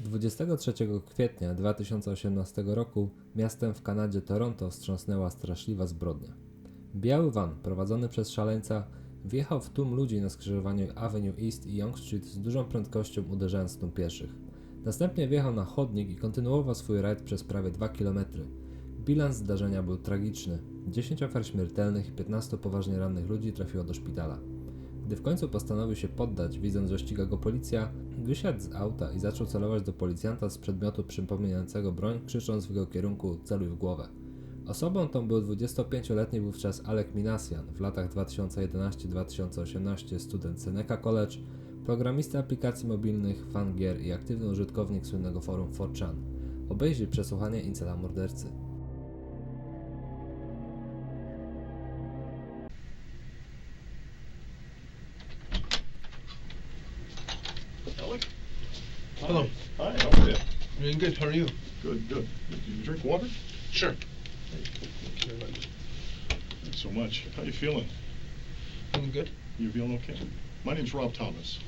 23 kwietnia 2018 roku miastem w Kanadzie Toronto wstrząsnęła straszliwa zbrodnia. Biały van, prowadzony przez szaleńca, wjechał w tłum ludzi na skrzyżowaniu Avenue East i Yonge Street z dużą prędkością, uderzając w tłum pieszych. Następnie wjechał na chodnik i kontynuował swój rajd przez prawie 2 km. Bilans zdarzenia był tragiczny. 10 ofiar śmiertelnych i 15 poważnie rannych ludzi trafiło do szpitala. Gdy w końcu postanowił się poddać, widząc, że ściga go policja, wysiadł z auta i zaczął celować do policjanta z przedmiotu przypominającego broń, krzycząc w jego kierunku: celuj w głowę. Osobą tą był 25-letni wówczas Alek Minassian, w latach 2011-2018 student Seneca College, programista aplikacji mobilnych, fan gier i aktywny użytkownik słynnego forum 4chan. Obejrzyj przesłuchanie incela mordercy. Alek? Hello. Hi, how are you? Doing good. How are you? Good, good. Did you drink water? Sure. Thanks so much. How you feeling? Feeling good. You feeling okay? My name's Rob Thomas.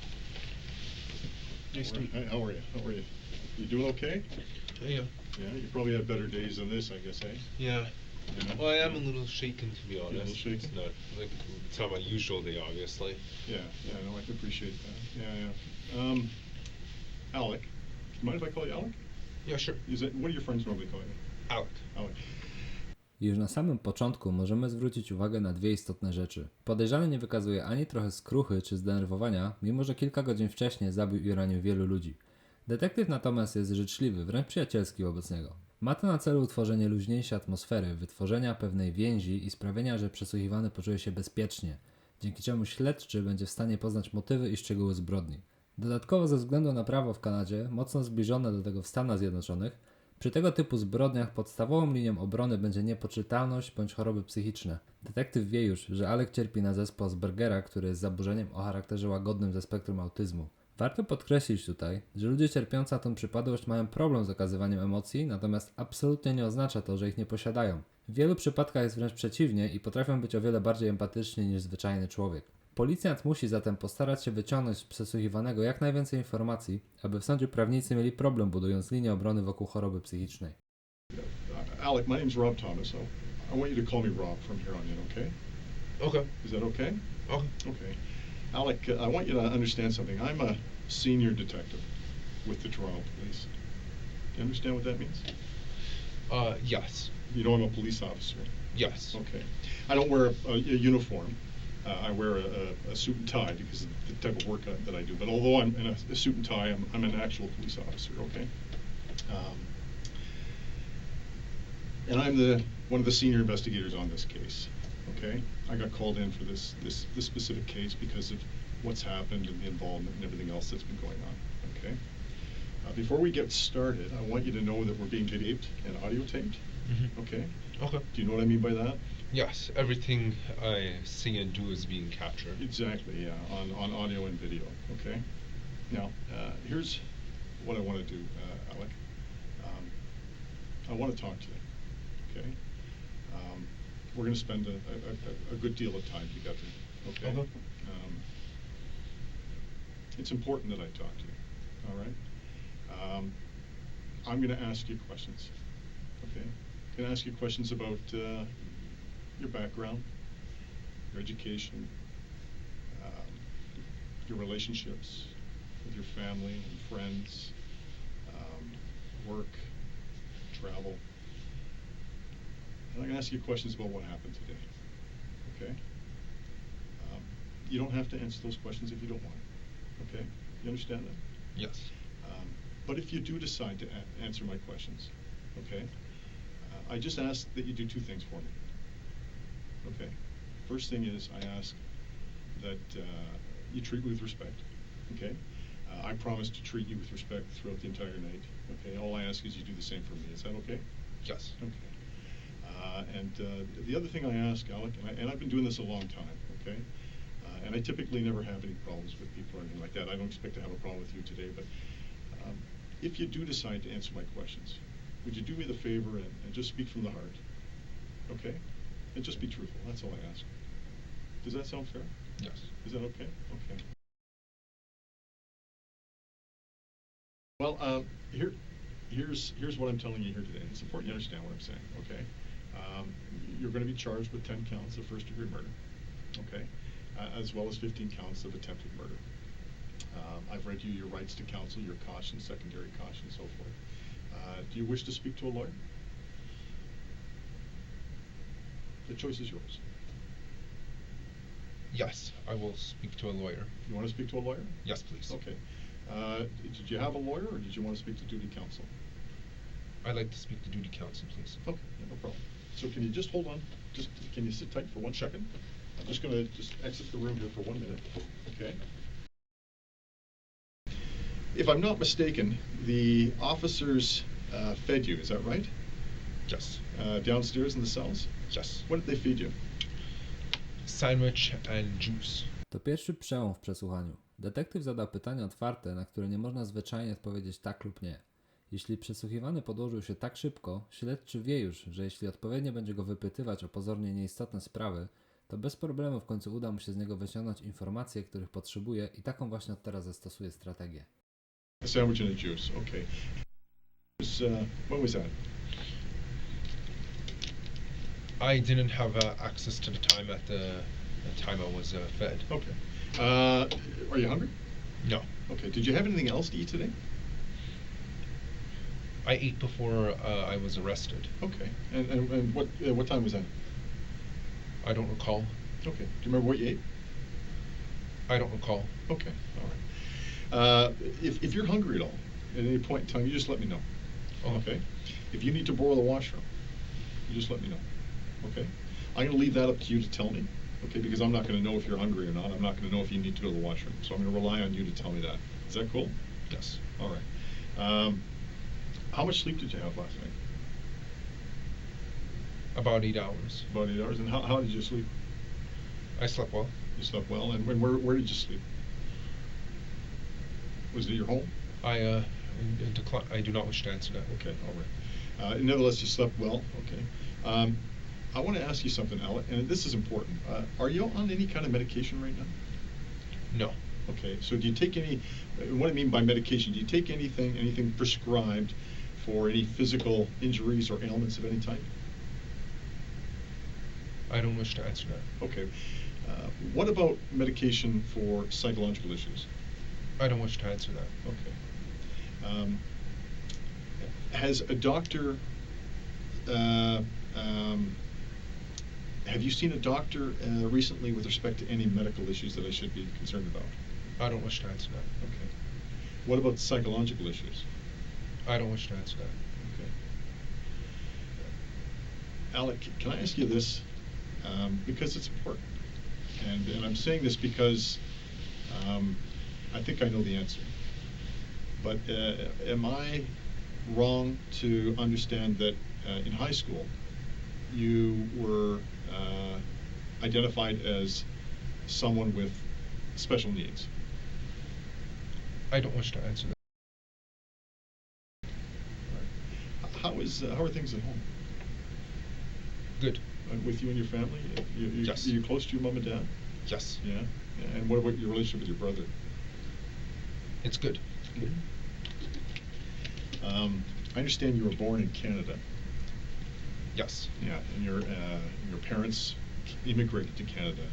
Nice to meet Hey, how are you? How are you? You doing okay? you. Yeah. Yeah, you probably had better days than this, I guess, eh? Yeah. Yeah. Well, I am a little shaken, to be honest. a little shaken? It's not like it's not my usual day, obviously. Yeah, no, I can appreciate that. Yeah. Alek. Mind if I call you Alek? Yeah, sure. What do your friends normally call you? Alek. Alek. Już na samym początku możemy zwrócić uwagę na dwie istotne rzeczy. Podejrzany nie wykazuje ani trochę skruchy czy zdenerwowania, mimo że kilka godzin wcześniej zabił i ranił wielu ludzi. Detektyw natomiast jest życzliwy, wręcz przyjacielski wobec niego. Ma to na celu utworzenie luźniejszej atmosfery, wytworzenia pewnej więzi i sprawienia, że przesłuchiwany poczuje się bezpiecznie, dzięki czemu śledczy będzie w stanie poznać motywy i szczegóły zbrodni. Dodatkowo ze względu na prawo w Kanadzie, mocno zbliżone do tego w Stanach Zjednoczonych, przy tego typu zbrodniach podstawową linią obrony będzie niepoczytalność bądź choroby psychiczne. Detektyw wie już, że Alek cierpi na zespół Aspergera, który jest zaburzeniem o charakterze łagodnym ze spektrum autyzmu. Warto podkreślić tutaj, że ludzie cierpiący na tę przypadłość mają problem z okazywaniem emocji, natomiast absolutnie nie oznacza to, że ich nie posiadają. W wielu przypadkach jest wręcz przeciwnie i potrafią być o wiele bardziej empatyczni niż zwyczajny człowiek. Policjant musi zatem postarać się wyciągnąć z przesłuchiwanego jak najwięcej informacji, aby w sądzie prawnicy mieli problem, budując linię obrony wokół choroby psychicznej. Alek, my name's Rob Thomas. I want you to call me Rob from here on in, okay? Okay. Is that okay? Okay. Okay. Alek, I want you to understand something. I'm a senior detective with the Toronto Police. Do you understand what that means? Yes. You know I'm a police officer. Yes. Okay. I don't wear a uniform. I wear a suit and tie because of the type of work that I do. But although I'm in a suit and tie, I'm an actual police officer, okay? And I'm one of the senior investigators on this case, okay? I got called in for this specific case because of what's happened and the involvement and everything else that's been going on, okay? Before we get started, I want you to know that we're being videotaped and audio taped, okay? Okay. Do you know what I mean by that? Yes. Everything I say and do is being captured. Exactly, yeah, on audio and video, okay? Now, here's what I want to do, Alek. I want to talk to you, okay? We're going to spend a good deal of time together, okay? Okay. It's important that I talk to you, all right? I'm going to ask you questions, okay? I'm going to ask you questions about your background, your education, your relationships with your family and friends, work, travel. And I'm going to ask you questions about what happened today, okay? You don't have to answer those questions if you don't want, okay? You understand that? Yes. But if you do decide to answer my questions, okay, I just ask that you do two things for me. Okay. First thing is I ask that you treat me with respect. Okay. I promise to treat you with respect throughout the entire night. Okay. All I ask is you do the same for me. Is that okay? Yes. Okay. And the other thing I ask, Alek, and I've been doing this a long time. Okay. And I typically never have any problems with people or anything like that. I don't expect to have a problem with you today. But if you do decide to answer my questions, would you do me the favor and just speak from the heart? Okay. And just be truthful. That's all I ask. Does that sound fair? Yes. Is that okay? Okay. Well, here's what I'm telling you here today. It's important you understand what I'm saying, okay? You're going to be charged with 10 counts of first-degree murder, okay? As well as 15 counts of attempted murder. I've read you your rights to counsel, your caution, secondary caution, and so forth. Do you wish to speak to a lawyer? The choice is yours. Yes, I will speak to a lawyer. You want to speak to a lawyer? Yes, please. Okay. Did you have a lawyer, or did you want to speak to duty counsel? I'd like to speak to duty counsel, please. Okay, yeah, no problem. So can you just hold on? Can you sit tight for 1 second? I'm just going to exit the room here for 1 minute. Okay. If I'm not mistaken, the officers fed you. Is that right? Yes. Downstairs in the cells? Yes. What did they feed you? Sandwich and juice. To pierwszy przełom w przesłuchaniu. Detektyw zadał pytania otwarte, na które nie można zwyczajnie odpowiedzieć tak lub nie. Jeśli przesłuchiwany podłożył się tak szybko, śledczy wie już, że jeśli odpowiednio będzie go wypytywać o pozornie nieistotne sprawy, to bez problemu w końcu uda mu się z niego wyciągnąć informacje, których potrzebuje i taką właśnie od teraz zastosuje strategię. A sandwich and a juice, okay. When was that? I didn't have access to the time at the time I was fed. Okay. Are you hungry? No. Okay. Did you have anything else to eat today? I ate before I was arrested. Okay. And what time was that? I don't recall. Okay. Do you remember what you ate? I don't recall. Okay. All right. If you're hungry at all at any point in time, you just let me know. Okay. If you need to borrow the washroom, you just let me know. Okay. I'm going to leave that up to you to tell me. Okay, because I'm not going to know if you're hungry or not. I'm not going to know if you need to go to the washroom. So I'm going to rely on you to tell me that. Is that cool? Yes. All right. How much sleep did you have last night? About 8 hours. About 8 hours. And how did you sleep? I slept well. You slept well. And where did you sleep? Was it at your home? I do not wish to answer that. Okay, all right. Nevertheless, you slept well. Okay. I want to ask you something, Alek, and this is important. Are you on any kind of medication right now? No. Okay, so do you take any, what I mean by medication, do you take anything prescribed for any physical injuries or ailments of any type? I don't wish to answer that. Okay. What about medication for psychological issues? I don't wish to answer that. Okay. Has a doctor, have you seen a doctor recently with respect to any medical issues that I should be concerned about? I don't wish to answer that. Okay. What about psychological issues? I don't wish to answer that. Okay. Alek, can I ask you this? Because it's important. And I'm saying this because I think I know the answer. But am I wrong to understand that in high school you were identified as someone with special needs? I don't wish to answer that. How are things at home? Good. With you and your family? Yes. Are you close to your mom and dad? Yes. Yeah? And what about your relationship with your brother? It's good. Good. I understand you were born in Canada. Yes. Yeah, and your parents immigrated to Canada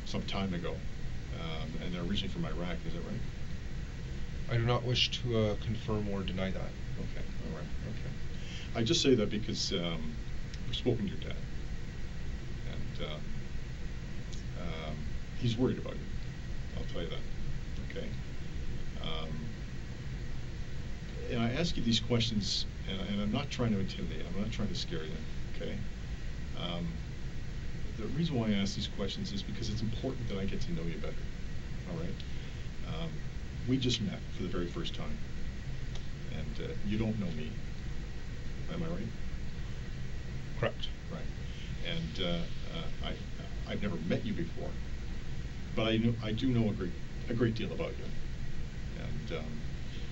some time ago, and they're originally from Iraq. Is that right? I do not wish to confirm or deny that. Okay. All right. Okay. I just say that because I've spoken to your dad, and he's worried about you. I'll tell you that. Okay. And I ask you these questions, and I'm not trying to intimidate. I'm not trying to scare you. Okay. The reason why I ask these questions is because it's important that I get to know you better. All right. We just met for the very first time, and you don't know me. Am I right? Correct. Right. And I've never met you before, but I do know a great deal about you, and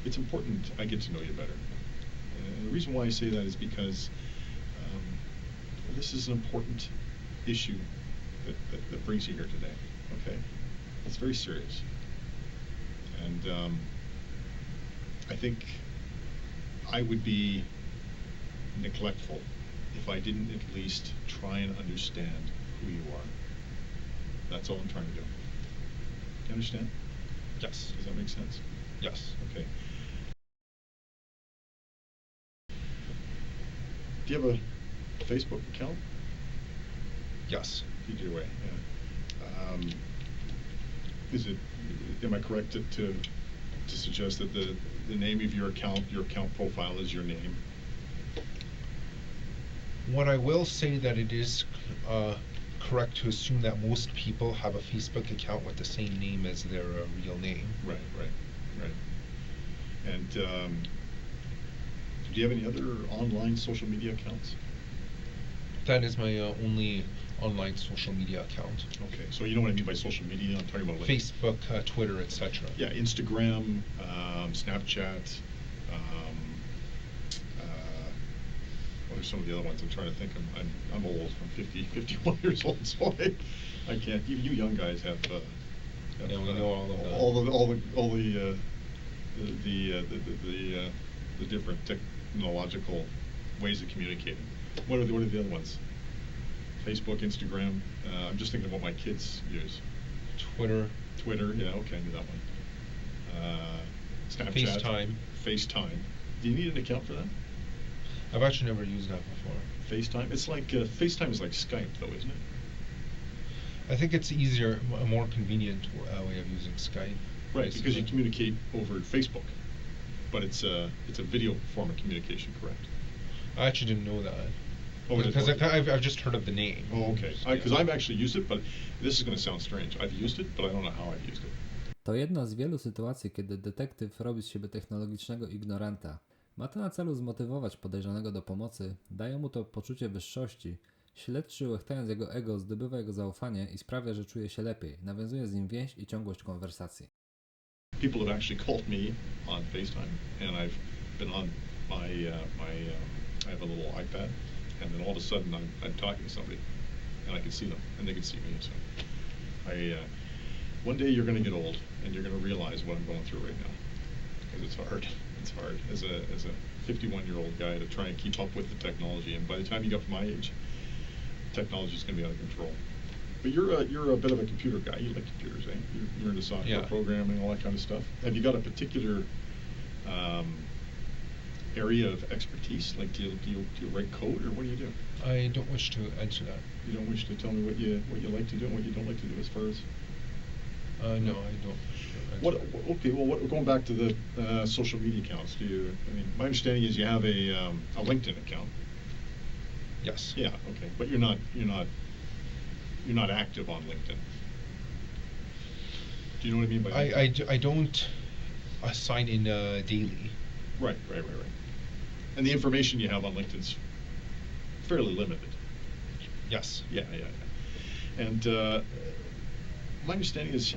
it's important I get to know you better. And the reason why I say that is because this is an important issue that brings you here today. Okay, it's very serious, And I think I would be neglectful if I didn't at least try and understand who you are. That's all I'm trying to do. You understand? Yes. Does that make sense? Yes. Okay. Do you have a Facebook account? Yes. You do, right? Yeah. Am I correct to suggest that the name of your account profile is your name? What I will say that it is correct to assume that most people have a Facebook account with the same name as their real name. Right. And do you have any other online social media accounts? That is my only online social media account. Okay, so you know what I mean by social media? I'm talking about like Facebook, Twitter, etc. Yeah, Instagram, Snapchat. What are some of the other ones? I'm trying to think. I'm old. I'm 51 years old, so I can't. You young guys have. Yeah, we know all of them. The different technological ways of communicating. What are the other ones? Facebook, Instagram. I'm just thinking of what my kids use. Twitter, yeah, okay, I knew that one. Snapchat. FaceTime. Do you need an account for that? I've actually never used that before. FaceTime? It's like, FaceTime is like Skype though, isn't it? I think it's easier, a more convenient way of using Skype. Right, basically. because you communicate over Facebook, but it's a video form of communication, correct? I actually didn't know that. Oh, Because I've just heard of the name. Oh, okay. Because I've actually used it, but this is going to sound strange. I've used it, but I don't know how I've used it. To jedna z wielu sytuacji, kiedy detektyw robi z siebie technologicznego ignoranta. Ma to na celu zmotywować podejrzanego do pomocy, daje mu to poczucie wyższości. Śledczy, łechtając jego ego, zdobywa jego zaufanie i sprawia, że czuje się lepiej. Nawiązuje z nim więź i ciągłość konwersacji. People have actually called me on FaceTime, and I've been on I have a little iPad, and then all of a sudden I'm talking to somebody, and I can see them, and they can see me. So one day you're going to get old, and you're going to realize what I'm going through right now, because it's hard. It's hard as a 51-year-old guy to try and keep up with the technology, and by the time you get to my age, technology is going to be out of control. But you're a bit of a computer guy. You like computers, eh? You're into software programming, all that kind of stuff. Have you got a particular area of expertise? Like, do you write code, or what do you do? I don't wish to answer that. You don't wish to tell me what you like to do and what you don't like to do as far as? No, I don't wish to answer that. Okay. Well, going back to the social media accounts, my understanding is you have a LinkedIn account. Yes. Yeah. Okay. But you're not active on LinkedIn. Do you know what I mean by that? I don't sign in daily. Right. And the information you have on LinkedIn's fairly limited. Yes. Yeah. And my understanding is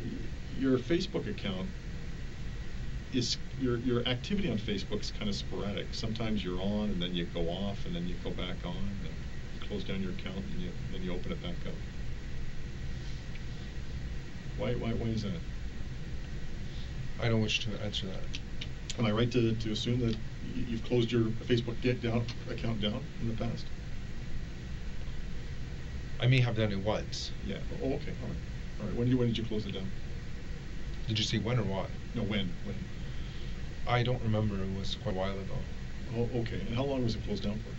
your Facebook account is your activity on Facebook is kind of sporadic. Sometimes you're on, and then you go off, and then you go back on, and you close down your account, and then you open it back up. Why is that? I don't wish to answer that. Am I right to assume that you've closed your Facebook account down in the past? I may have done it once. Yeah. Oh, okay. All right. When did you close it down? Did you say when or why? No, when? I don't remember. It was quite a while ago. Oh, okay. And how long was it closed down for?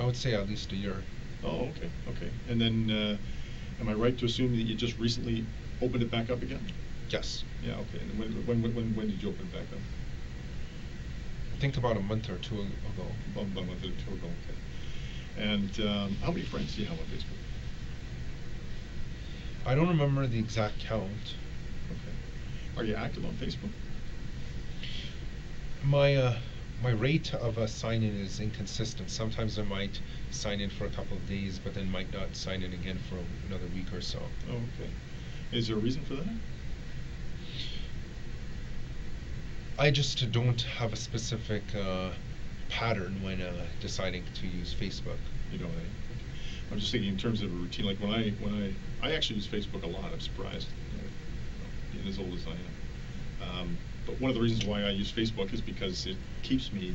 I would say at least a year. Oh, okay. And then, am I right to assume that you just recently opened it back up again? Yes. Yeah. Okay. And when did you open it back up? I think about a month or two ago. About a month or two ago. Okay. And how many friends do you have on Facebook? I don't remember the exact count. Okay. Are you active on Facebook? My rate of a sign-in is inconsistent. Sometimes I might sign in for a couple of days, but then might not sign in again for another week or so. Oh, okay. Is there a reason for that? I just don't have a specific pattern when deciding to use Facebook. You know, I'm just thinking in terms of a routine. Like when I actually use Facebook a lot. I'm surprised. and as old as I am. But one of the reasons why I use Facebook is because it keeps me.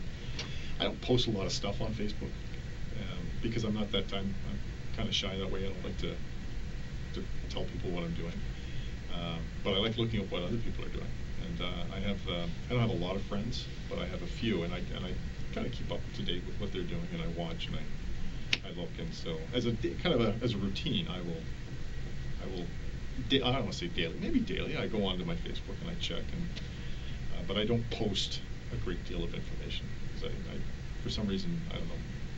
I don't post a lot of stuff on Facebook because I'm not that time. I'm kind of shy that way. I don't like to tell people what I'm doing. But I like looking at what other people are doing. And I don't have a lot of friends, but I have a few, and I kind of keep up to date with what they're doing, and I watch and I look, and so as a routine, I don't want to say daily, maybe daily. I go onto my Facebook and I check, and but I don't post a great deal of information because I for some reason, I don't know,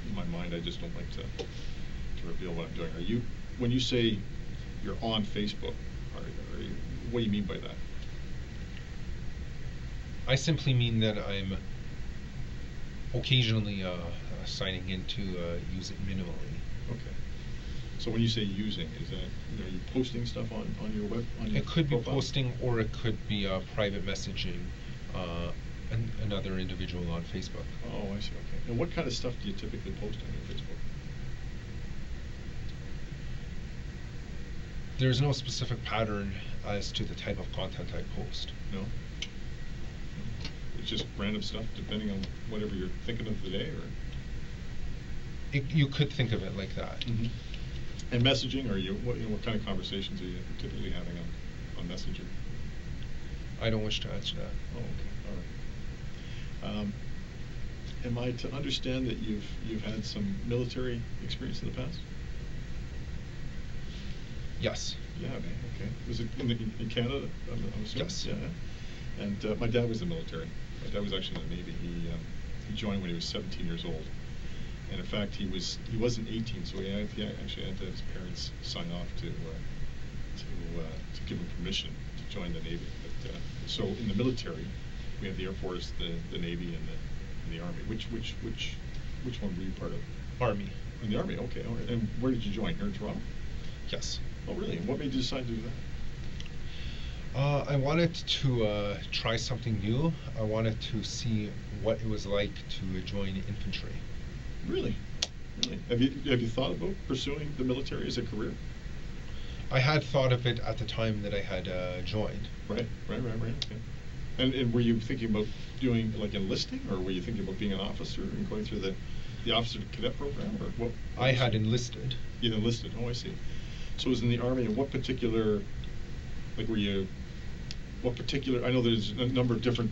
in my mind I just don't like to reveal what I'm doing. When you say you're on Facebook, what do you mean by that? I simply mean that I'm occasionally signing in to use it minimally. Okay. So when you say using, is that are you posting stuff on your web? On your it could profile? be posting, or it could be private messaging another individual on Facebook. Oh, I see. Okay. And what kind of stuff do you typically post on your Facebook? There's no specific pattern as to the type of content I post. No. It's just random stuff, depending on whatever you're thinking of the day, or. You could think of it like that. Mm-hmm. And messaging, or what kind of conversations are you typically having on Messenger? I don't wish to answer that. Oh, okay, all right. Am I to understand that you've had some military experience in the past? Yes. Yeah, okay. Was it in Canada? I'm assuming? Yes. Yeah. And my dad was in the military. My dad was actually in the Navy. He joined when he was 17 years old. And in fact, he wasn't 18, so he actually had to have his parents sign off to give him permission to join the Navy. But, so in the military, we have the Air Force, the Navy, and the Army. Which one were you part of? Army. In the Army, okay. All right. And where did you join? Here in Toronto? Yes. Oh, really? And what made you decide to do that? I wanted to try something new. I wanted to see what it was like to join infantry. Really? Really? Have you thought about pursuing the military as a career? I had thought of it at the time that I had joined. Right. Okay. And were you thinking about doing like enlisting, or were you thinking about being an officer and going through the officer cadet program, or what? I had enlisted. You enlisted. Oh, I see. So it was in the Army. And what particular, like, what particular? I know there's a number of different.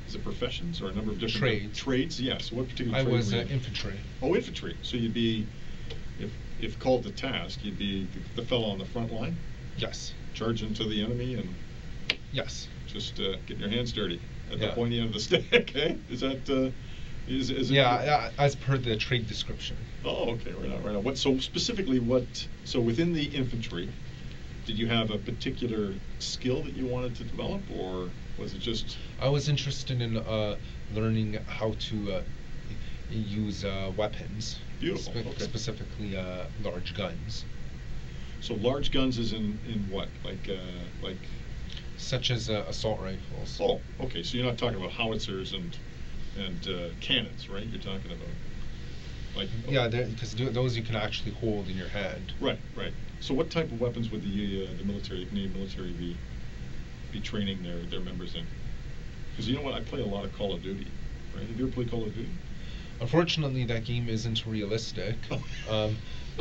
Is it professions or a number of different trades? Yes. What particular? I trade was were you? infantry. Oh, infantry. So you'd be, if called to task, you'd be the fellow on the front line. Yes. Charge into the enemy and. Yes. Just getting your hands dirty at the pointy end of the stick. Eh? Is that? Is it? Yeah, as per the trade description. Oh, okay, right on. What? So specifically, So within the infantry, did you have a particular skill that you wanted to develop, or was it just? I was interested in learning how to use weapons. Beautiful. Okay. Specifically, large guns. So large guns is in what? Like. Such as assault rifles. Oh, okay. So you're not talking about howitzers and cannons, right? You're talking about like. Yeah, because those you can actually hold in your hand. Right. So what type of weapons would the military, the Canadian military, be training their members in? Because you know what, I play a lot of Call of Duty, right? Have you ever played Call of Duty? Unfortunately, that game isn't realistic.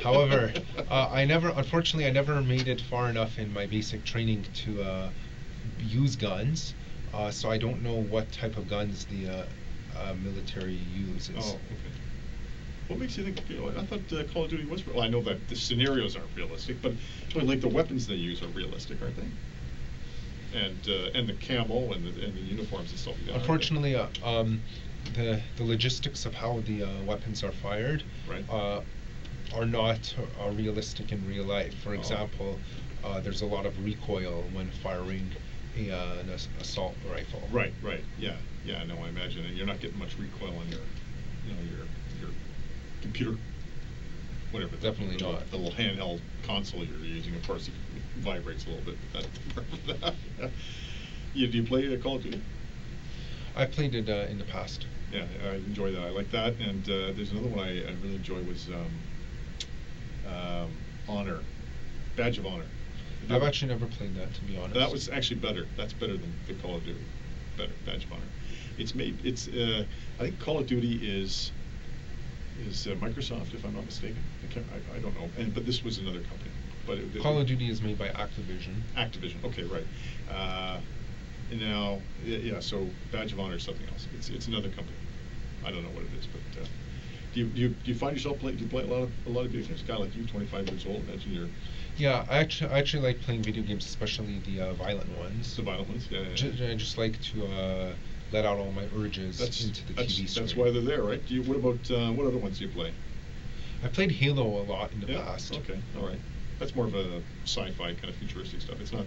However, I never made it far enough in my basic training to use guns, so I don't know what type of guns the military uses. Oh, okay. What makes you think? I thought Call of Duty was. Well, I know that the scenarios aren't realistic, but like the weapons they use are realistic, aren't they? And the camo and the uniforms and stuff like that. Unfortunately, the logistics of how the weapons are fired are not realistic in real life. For example, there's a lot of recoil when firing an assault rifle. Right. Yeah. No, I imagine, and you're not getting much recoil on your computer, whatever. Definitely not. The little handheld console you're using. Of course, it vibrates a little bit. But do you play Call of Duty? I played it in the past. Yeah, I enjoy that. I like that. And there's another one I really enjoy was Honor, Badge of Honor. I've actually never played that, to be honest. That was actually better. That's better than the Call of Duty. Better, Badge of Honor. I think Call of Duty is Microsoft, if I'm not mistaken. I don't know. But this was another company. But Call of Duty is made by Activision. Activision. Okay, right. Now, yeah. So Badge of Honor is something else. It's another company. I don't know what it is, but do you find yourself do you play a lot of video games? A guy like you, 25 years old. Imagine you're. Yeah, I actually like playing video games, especially the violent ones. The violent ones, yeah. I just like to let out all my urges into the TV screen. That's why they're there, right? What about what other ones do you play? I played Halo a lot in the past. Okay, all right. That's more of a sci-fi kind of futuristic stuff. It's not.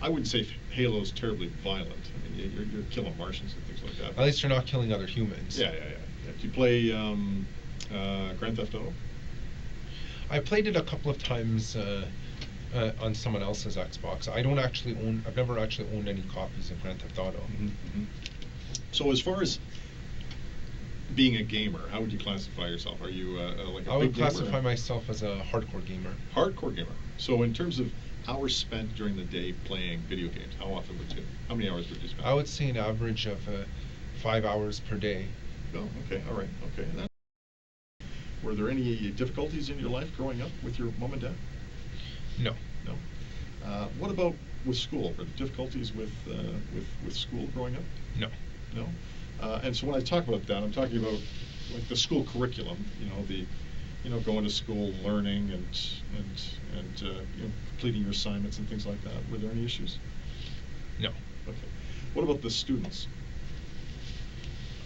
I wouldn't say Halo's terribly violent. I mean, you're killing Martians and things like that. At least you're not killing other humans. Yeah. Do you play Grand Theft Auto? I played it a couple of times on someone else's Xbox. I've never actually owned any copies of Grand Theft Auto. Mm-hmm. So as far as being a gamer, how would you classify yourself? Are you like a big gamer? I would classify myself as a hardcore gamer. Hardcore gamer. So in terms of hours spent during the day playing video games, how often would you? How many hours would you spend? I would say an average of 5 hours per day. Oh, okay, all right, okay. Were there any difficulties in your life growing up with your mom and dad? No. No. What about with school? Were there difficulties with school growing up? No. No. And so when I talk about that, I'm talking about like the school curriculum. Going to school, learning, and completing your assignments and things like that. Were there any issues? No. Okay. What about the students?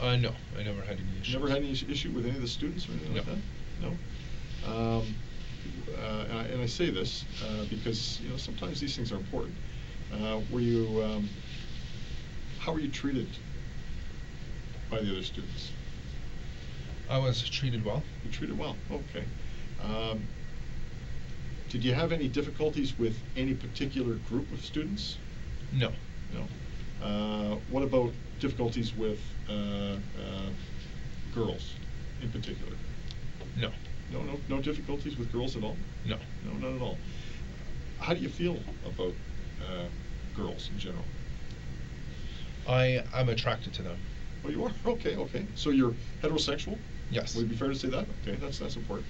No, I never had any issues. Never had any issue with any of the students or anything like that? No. And I say this because sometimes these things are important. How were you treated by the other students? I was treated well. You treated well. Okay. Did you have any difficulties with any particular group of students? No. No. What about difficulties with girls in particular? No. No difficulties with girls at all? No. No, not at all. How do you feel about girls in general? I'm attracted to them. Oh, you are? Okay. So you're heterosexual? Yes. Would it be fair to say that? Okay, that's important.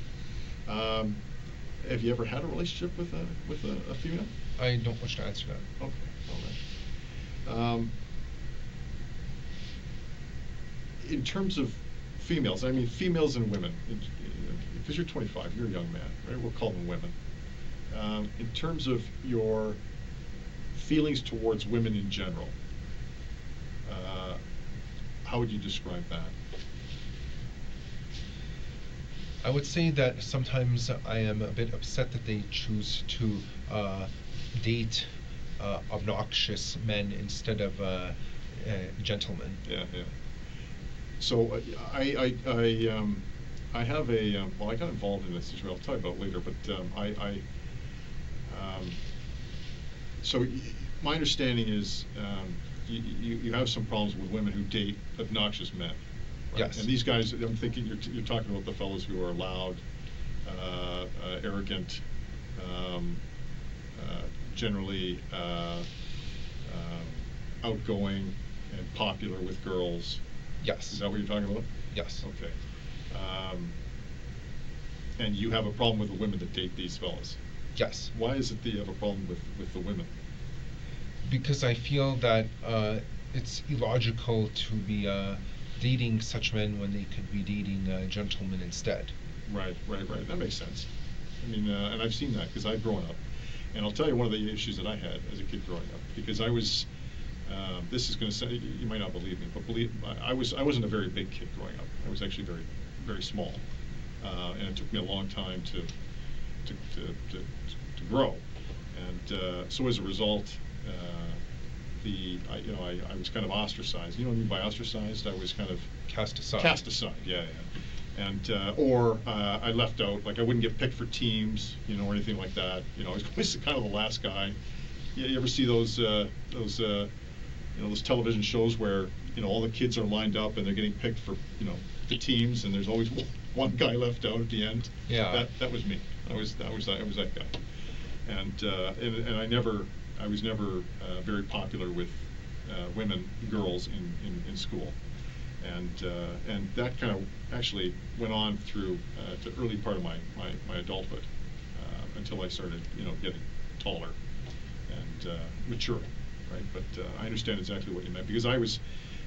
Have you ever had a relationship with a female? I don't wish to answer that. Okay, all right. In terms of females, I mean females and women, because you're 25, you're a young man, right? We'll call them women. In terms of your feelings towards women in general, how would you describe that? I would say that sometimes I am a bit upset that they choose to date obnoxious men instead of gentlemen. Yeah. So I have a I got involved in this issue. I'll tell you about it later. But so my understanding is you have some problems with women who date obnoxious men. Right? Yes. And these guys, I'm thinking you're talking about the fellows who are loud, arrogant, generally outgoing and popular with girls. Yes. Is that what you're talking about? Yes. Okay. And you have a problem with the women that date these fellas? Yes. Why is it that you have a problem with the women? Because I feel that it's illogical to be dating such men when they could be dating gentlemen instead. Right. That makes sense. I mean, and I've seen that because I've grown up. And I'll tell you one of the issues that I had as a kid growing up, because I was, this is going to say, you might not believe me, but I wasn't a very big kid growing up. I was actually very, very small. And it took me a long time to grow. And so as a result, I was kind of ostracized. You know what I mean by ostracized? I was kind of Cast aside. Cast aside, yeah. And or I left out, like I wouldn't get picked for teams, or anything like that. I was always kind of the last guy. You ever see those television shows where all the kids are lined up and they're getting picked for the teams, and there's always one guy left out at the end. Yeah. That was me. I was that guy. And I was never very popular with women, girls in school, and that kind of actually went on through the early part of my adulthood, until I started, getting taller and maturing, right? But I understand exactly what you meant, because I was,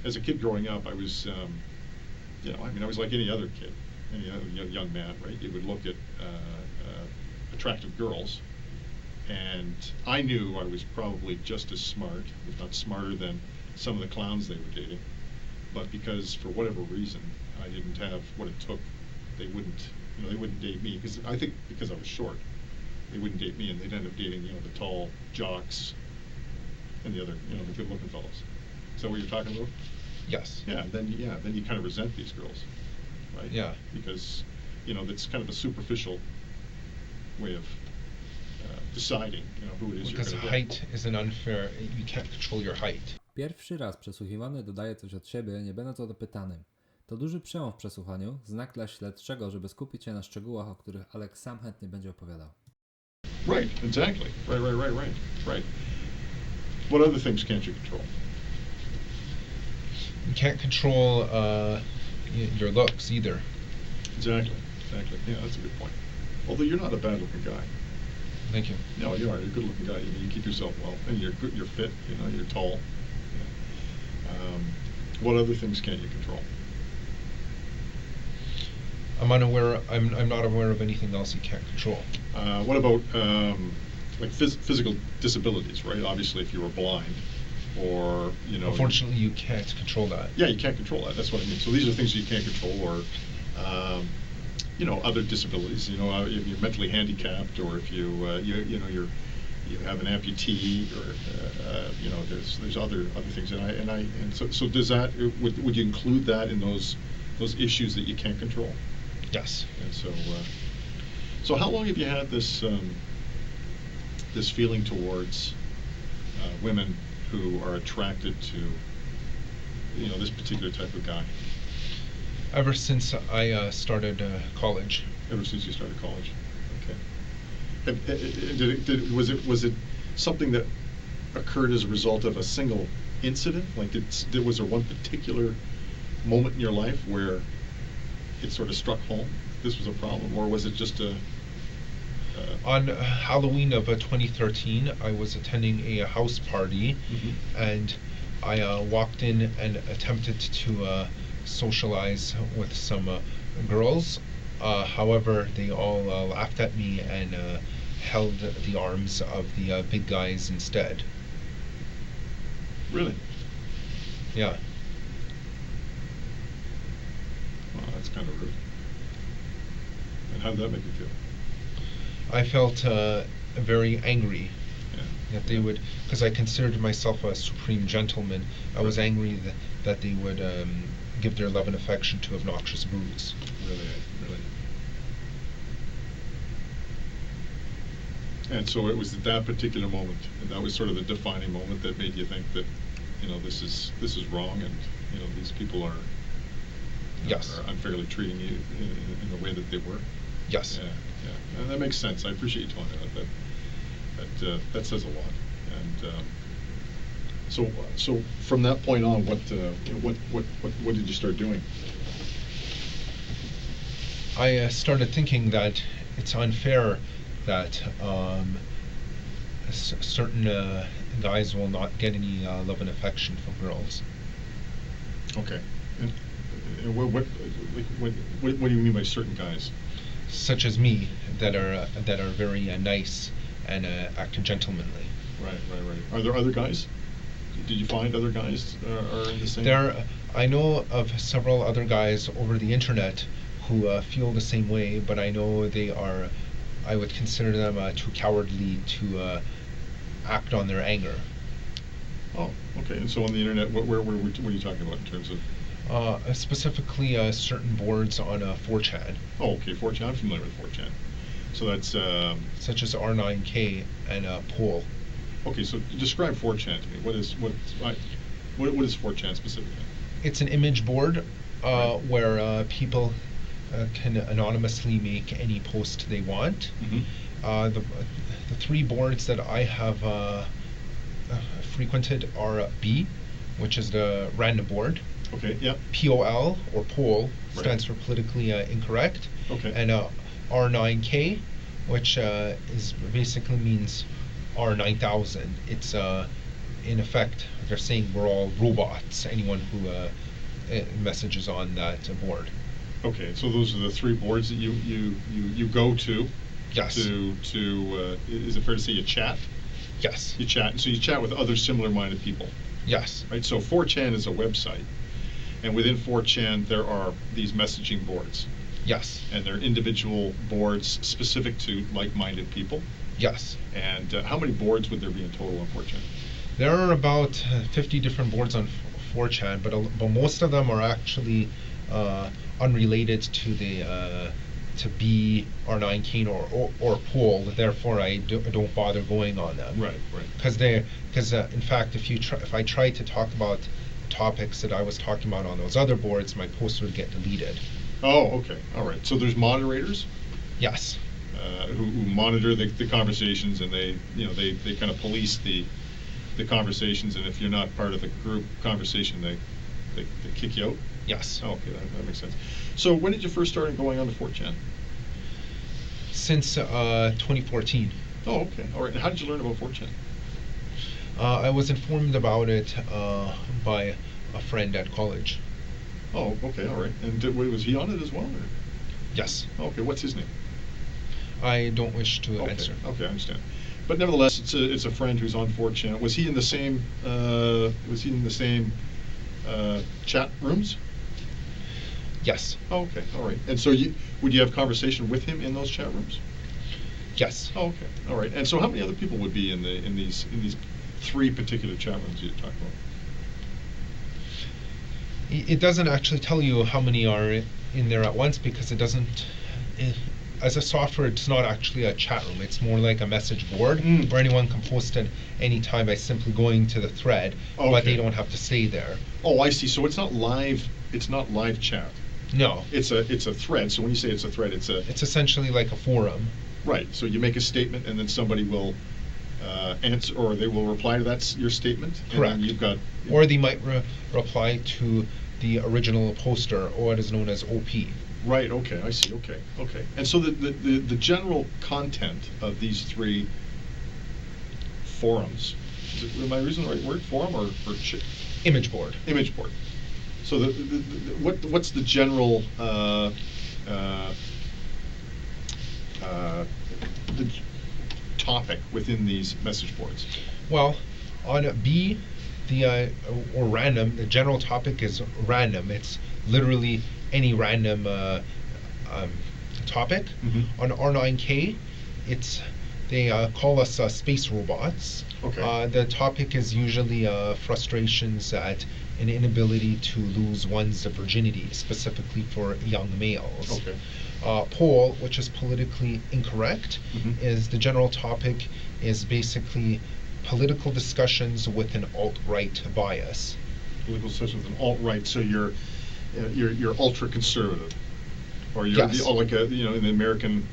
as a kid growing up, I was, I was like any other kid, any other young man, right? You would look at attractive girls, and I knew I was probably just as smart, if not smarter, than some of the clowns they were dating. But because, for whatever reason, I didn't have what it took, they wouldn't date me. I think because I was short, they wouldn't date me, and they'd end up dating, the tall jocks and the other, the good-looking fellows. Is that what you're talking about? Yes. Yeah. Then you kind of resent these girls, right? Yeah. Because, that's kind of a superficial way of deciding, who it is you're Because going to height is an unfair. You can't control your height. Pierwszy raz przesłuchiwany dodaje coś od siebie, nie będąc o to pytanym. To duży przełom w przesłuchaniu, znak dla śledczego, żeby skupić się na szczegółach, o których Alek sam chętnie będzie opowiadał. Right, exactly. Right. What other things can't you control? You can't control your looks either. Exactly. Yeah, that's a good point. Although you're not a bad-looking guy. Thank you. No, you are. You're a good-looking guy. You keep yourself well, and you're good. You're fit. You're tall. Yeah. What other things can't you control? I'm not aware of anything else you can't control. What about like physical disabilities? Right. Obviously, if you were blind, or Unfortunately, you can't control that. Yeah, you can't control that. That's what I mean. So these are things you can't control, or other disabilities. If you're mentally handicapped, or if you have an amputee, or there's other things. So does that, would you include that in those issues that you can't control? Yes. And so how long have you had this this feeling towards women who are attracted to this particular type of guy? Ever since I started college. Ever since you started college, okay. Was it something that occurred as a result of a single incident? Like, was there one particular moment in your life where it sort of struck home this was a problem, or was it just on Halloween of 2013, I was attending a house party, and I walked in and attempted to socialize with some girls. However, they all laughed at me and held the arms of the big guys instead. Really? Yeah. Wow, that's kind of rude. And how did that make you feel? I felt very angry Yeah. that they would, because I considered myself a supreme gentleman. I was angry that they would give their love and affection to obnoxious brutes. Really. And so it was at that particular moment, and that was sort of the defining moment that made you think that, this is wrong, and these people are Yes. are unfairly treating you in the way that they were. Yes. Yeah. And that makes sense. I appreciate you telling me that. That says a lot. And so from that point on, what did you start doing? I started thinking that it's unfair that certain guys will not get any love and affection from girls. Okay. And what do you mean by certain guys? Such as me, that are very nice and act gentlemanly. Right. Are there other guys? Did you find other guys are in the same? I know of several other guys over the internet who feel the same way, but I know they are. I would consider them too cowardly to act on their anger. Oh, okay. And so on the internet, what are you talking about in terms of? Specifically, certain boards on 4chan. Oh, okay, 4chan. I'm familiar with 4chan. So that's such as R9K and Poll. Okay, so describe 4chan to me. What is 4chan specifically? It's an image board Right. where people can anonymously make any post they want. The three boards that I have frequented are B, which is the random board. Okay, yeah. POL, or poll, Right. stands for politically incorrect. Okay. And R9K, which is basically means R9000. It's in effect, they're saying we're all robots, anyone who messages on that board. Okay, so those are the three boards that you go to. Yes. To is it fair to say you chat? Yes. You chat, and so you chat with other similar-minded people, Yes. right? So 4chan is a website, and within 4chan there are these messaging boards, Yes. and they're individual boards specific to like-minded people. Yes. And how many boards would there be in total on 4chan? There are about 50 different boards on 4chan, but most of them are actually unrelated to the to B R9K or poll. Therefore, I don't bother going on them. Right. Because in fact, if I tried to talk about topics that I was talking about on those other boards, my post would get deleted. Oh, okay, all right. So there's moderators Yes. who monitor the conversations, and they kind of police the conversations, and if you're not part of the group conversation, they kick you out. Yes. Oh, okay, that makes sense. So when did you first start going on to 4chan? Since 2014. Oh, okay, all right. And how did you learn about 4chan? I was informed about it by a friend at college. Oh, okay, all right. And was he on it as well? Or? Yes. Okay, what's his name? I don't wish to Okay, answer. okay, I understand. But nevertheless, it's a friend who's on 4chan. Was he in the same chat rooms? Yes. Oh, okay, all right. And so would you have conversation with him in those chat rooms? Yes. Oh, okay, all right. And so how many other people would be in these three particular chat rooms you talked about? It doesn't actually tell you how many are in there at once, because it doesn't. As a software, it's not actually a chat room. It's more like a message board where anyone can post at any time by simply going to the thread, Okay. but they don't have to stay there. Oh, I see. So it's not live. It's not live chat. No. It's a thread. So when you say it's a thread, it's essentially like a forum. right. So you make a statement, and then somebody will answer, or they will reply to your statement. Correct. And then you've got. Or they might reply to the original poster, or what is known as OP. Right. Okay. I see. Okay. And so the general content of these three forums. Am I using the right word? Forum or Image board. Image board. So what's the general the topic within these message boards? Well, on B, or random, the general topic is random. It's literally any random topic. Mm-hmm. On R9K, they call us space robots. Okay. The topic is usually frustrations at an inability to lose one's virginity, specifically for young males. Okay. Poll, which is politically incorrect, Mhm. is the general topic is basically political discussions with an alt-right bias. Political discussion with an alt-right, so you're ultra-conservative, or you're Yes. like in the American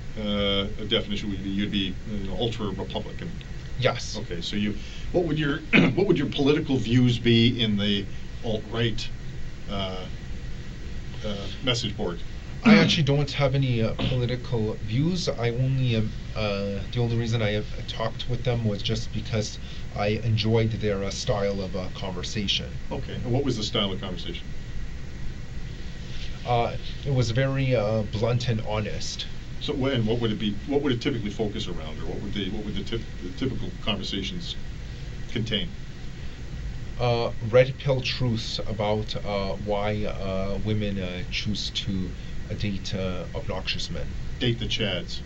definition you'd be ultra-Republican. Yes. Okay, so what would your political views be in the alt-right message board? I actually don't have any political views. The only reason I talked with them was just because I enjoyed their style of conversation. Okay, and what was the style of conversation? It was very blunt and honest. So what would it be? What would it typically focus around, or what would the typical conversations contain? Red pill truths about why women choose to date obnoxious men. Date the Chads.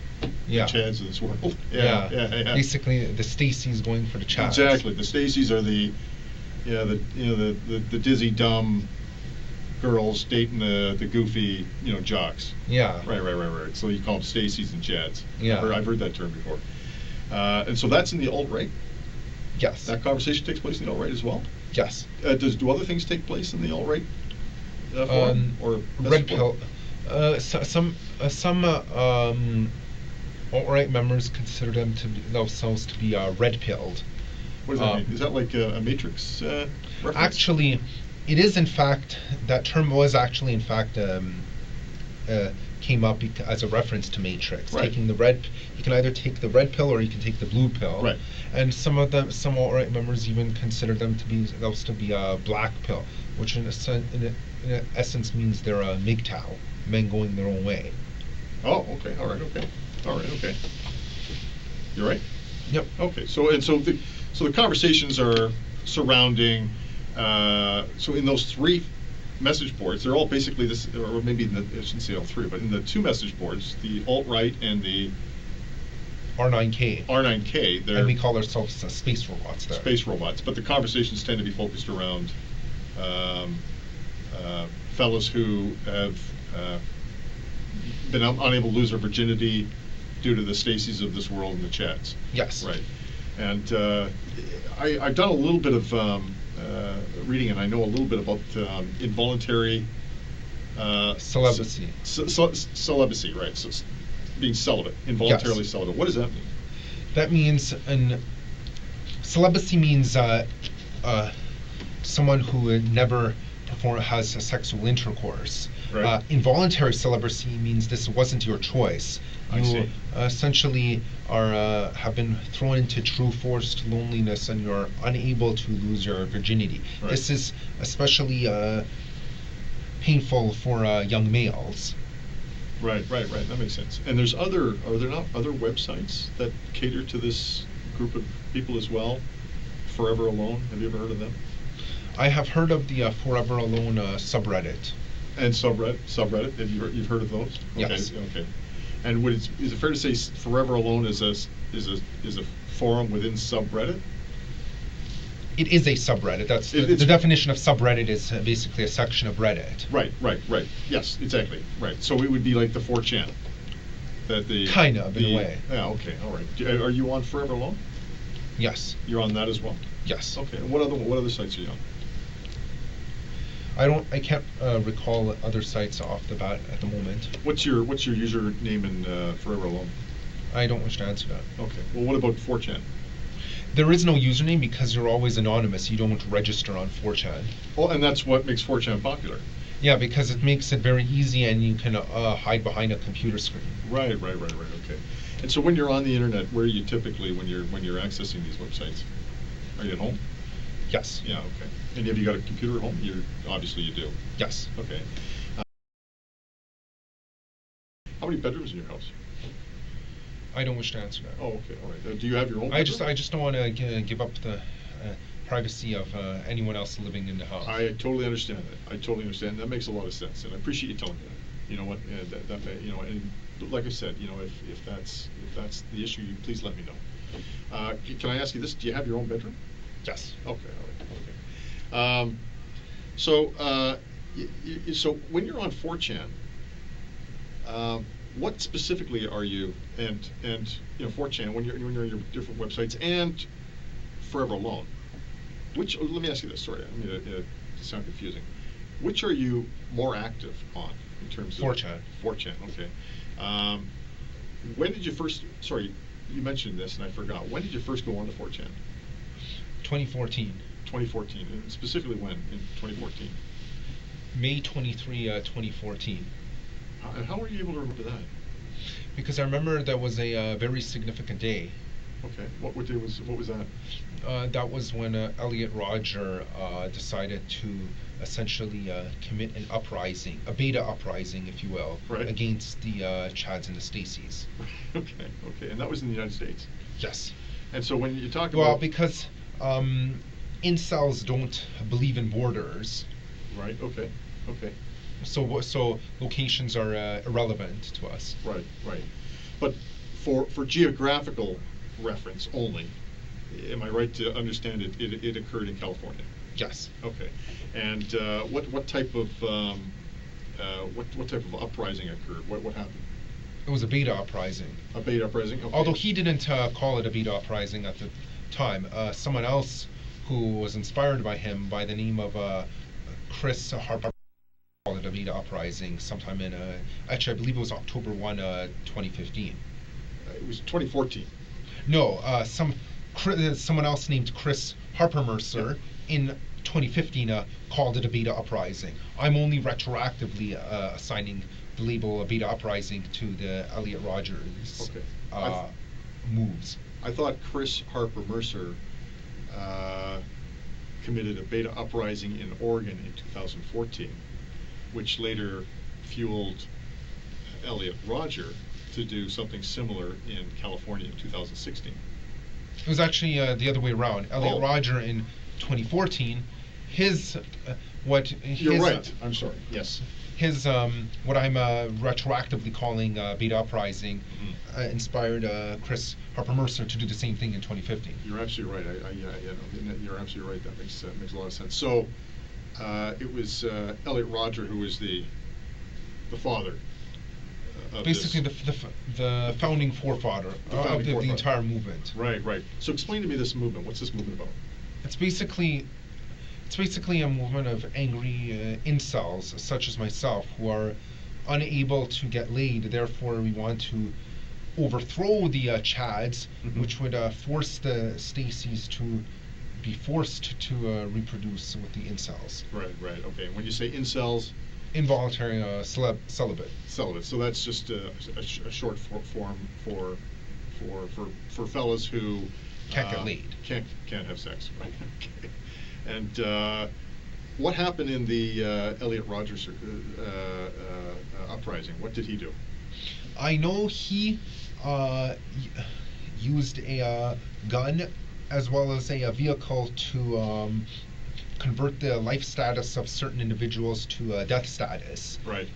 Yeah. The Chads of this world. Yeah. Yeah. Basically, the Stacey's going for the Chads. Exactly. The Stacys are the dizzy dumb girls dating the goofy jocks. Yeah. Right. So you call them Stacys and Chads. Yeah. I've heard that term before. And so that's in the alt-right. Yes. That conversation takes place in the alt-right as well. Yes. Do other things take place in the alt-right forum or red pill? Some alt-right members consider themselves to be red-pilled. What does that mean? Is that like a Matrix reference? Actually, it is in fact, that term was actually in fact came up as a reference to Matrix. Right. Taking the red, you can either take the red pill or you can take the blue pill. Right. And some alt-right members even consider themselves to be a black pill, which in essence means they're a MGTOW, men going their own way. Oh, okay. All right. Okay. You're right. Yep. Okay. So the conversations are surrounding. So in those three message boards, they're all basically this, or maybe I shouldn't say all three, but in the two message boards, the alt-right and the R9K, they're and we call ourselves space robots there. Space robots, but the conversations tend to be focused around fellows who have been unable to lose their virginity due to the Stacys of this world and the Chads. Yes. Right. And I've done a little bit of reading, and I know a little bit about involuntary celibacy. Celibacy, right? So being celibate, involuntarily Yes. celibate. What does that mean? That means celibacy means someone who never has a sexual intercourse. Right. Involuntary celibacy means this wasn't your choice. I You see. essentially have been thrown into true forced loneliness, and you're unable to lose your virginity. Right. This is especially painful for young males. Right. That makes sense. And are there not other websites that cater to this group of people as well? Forever Alone. Have you ever heard of them? I have heard of the Forever Alone subreddit. And subreddit. Have you've heard of those? Yes. Okay. And is it fair to say Forever Alone is a forum within subreddit? It is a subreddit. That's the definition of subreddit is basically a section of Reddit. Right. Yes, exactly. Right. So it would be like the 4chan. Kind of, in a way. Yeah. Okay. All right. Are you on Forever Alone? Yes. You're on that as well. Yes. Okay. And what other sites are you on? I can't recall other sites off the bat at the moment. What's your username in Forever Alone? I don't wish to answer that. Okay. Well, what about 4chan? There is no username because you're always anonymous. You don't register on 4chan. Well, and that's what makes 4chan popular. Yeah, because it makes it very easy, and you can hide behind a computer screen. Right. Okay. And so when you're on the internet, where are you typically when you're accessing these websites? Are you at home? Yes. Yeah. Okay. And have you got a computer at home? Obviously you do. Yes. Okay. How many bedrooms in your house? I don't wish to answer that. Oh, okay. All right. Do you have your own? I just don't want to give up the privacy of anyone else living in the house. I totally understand that. I totally understand. That makes a lot of sense, and I appreciate you telling me that. You know what? And like I said, if that's the issue, please let me know. Can I ask you this? Do you have your own bedroom? Yes. Okay. All right. Okay. So when you're on 4chan, what specifically are you and 4chan when you're on your different websites and Forever Alone? Let me ask you this. Sorry, I mean it sound confusing. Which are you more active on in terms of 4chan? 4chan. Okay. When did you first? Sorry, you mentioned this and I forgot. When did you first go on to 4chan? 2014. 2014, and specifically when in 2014? May 23, 2014. And how were you able to remember that? Because I remember that was a very significant day. Okay. What was that? That was when Elliot Rodger decided to essentially commit an uprising, a beta uprising, if you will, right, against the Chads and the Stacys. Okay, and that was in the United States. Yes. And so when you talk about... Well, because incels don't believe in borders. Right. Okay. So locations are irrelevant to us. Right. But for geographical reference only, am I right to understand it occurred in California? Yes. Okay. And what type of uprising occurred? What happened? It was a beta uprising. A beta uprising. Okay. Although he didn't call it a beta uprising at the time. Someone else who was inspired by him, by the name of Chris Harper, called it a beta uprising sometime in actually I believe it was October 1, 2015. it was 2014. No, someone else named Chris Harper Mercer in 2015 called it a beta uprising. I'm only retroactively assigning the label beta uprising to the Elliot Rogers moves. I thought Chris Harper Mercer committed a beta uprising in Oregon in 2014, which later fueled Elliot Roger to do something similar in California in 2016. It was actually the other way around. Elliot Oh. Roger in 2014, You're right. I'm sorry. Yes. His what I'm retroactively calling beta uprising inspired Chris Harper Mercer to do the same thing in 2015. You're absolutely right. You're absolutely right. That makes a lot of sense. So it was Elliot Roger who was the father. Of Basically, this. the founding forefather of the entire movement. Right. So explain to me this movement. What's this movement about? It's basically a movement of angry incels, such as myself, who are unable to get laid. Therefore, we want to overthrow the Chads, which would force the Stacys to be forced to reproduce with the incels. Right. Okay. When you say incels, involuntary celibate. Celibate. So that's just a short form for fellas who Can't get laid. Can't have sex. Right. Okay. And what happened in the Elliot Rogers uprising? What did he do? I know he used a gun as well as a vehicle to convert the life status of certain individuals to death status. Right.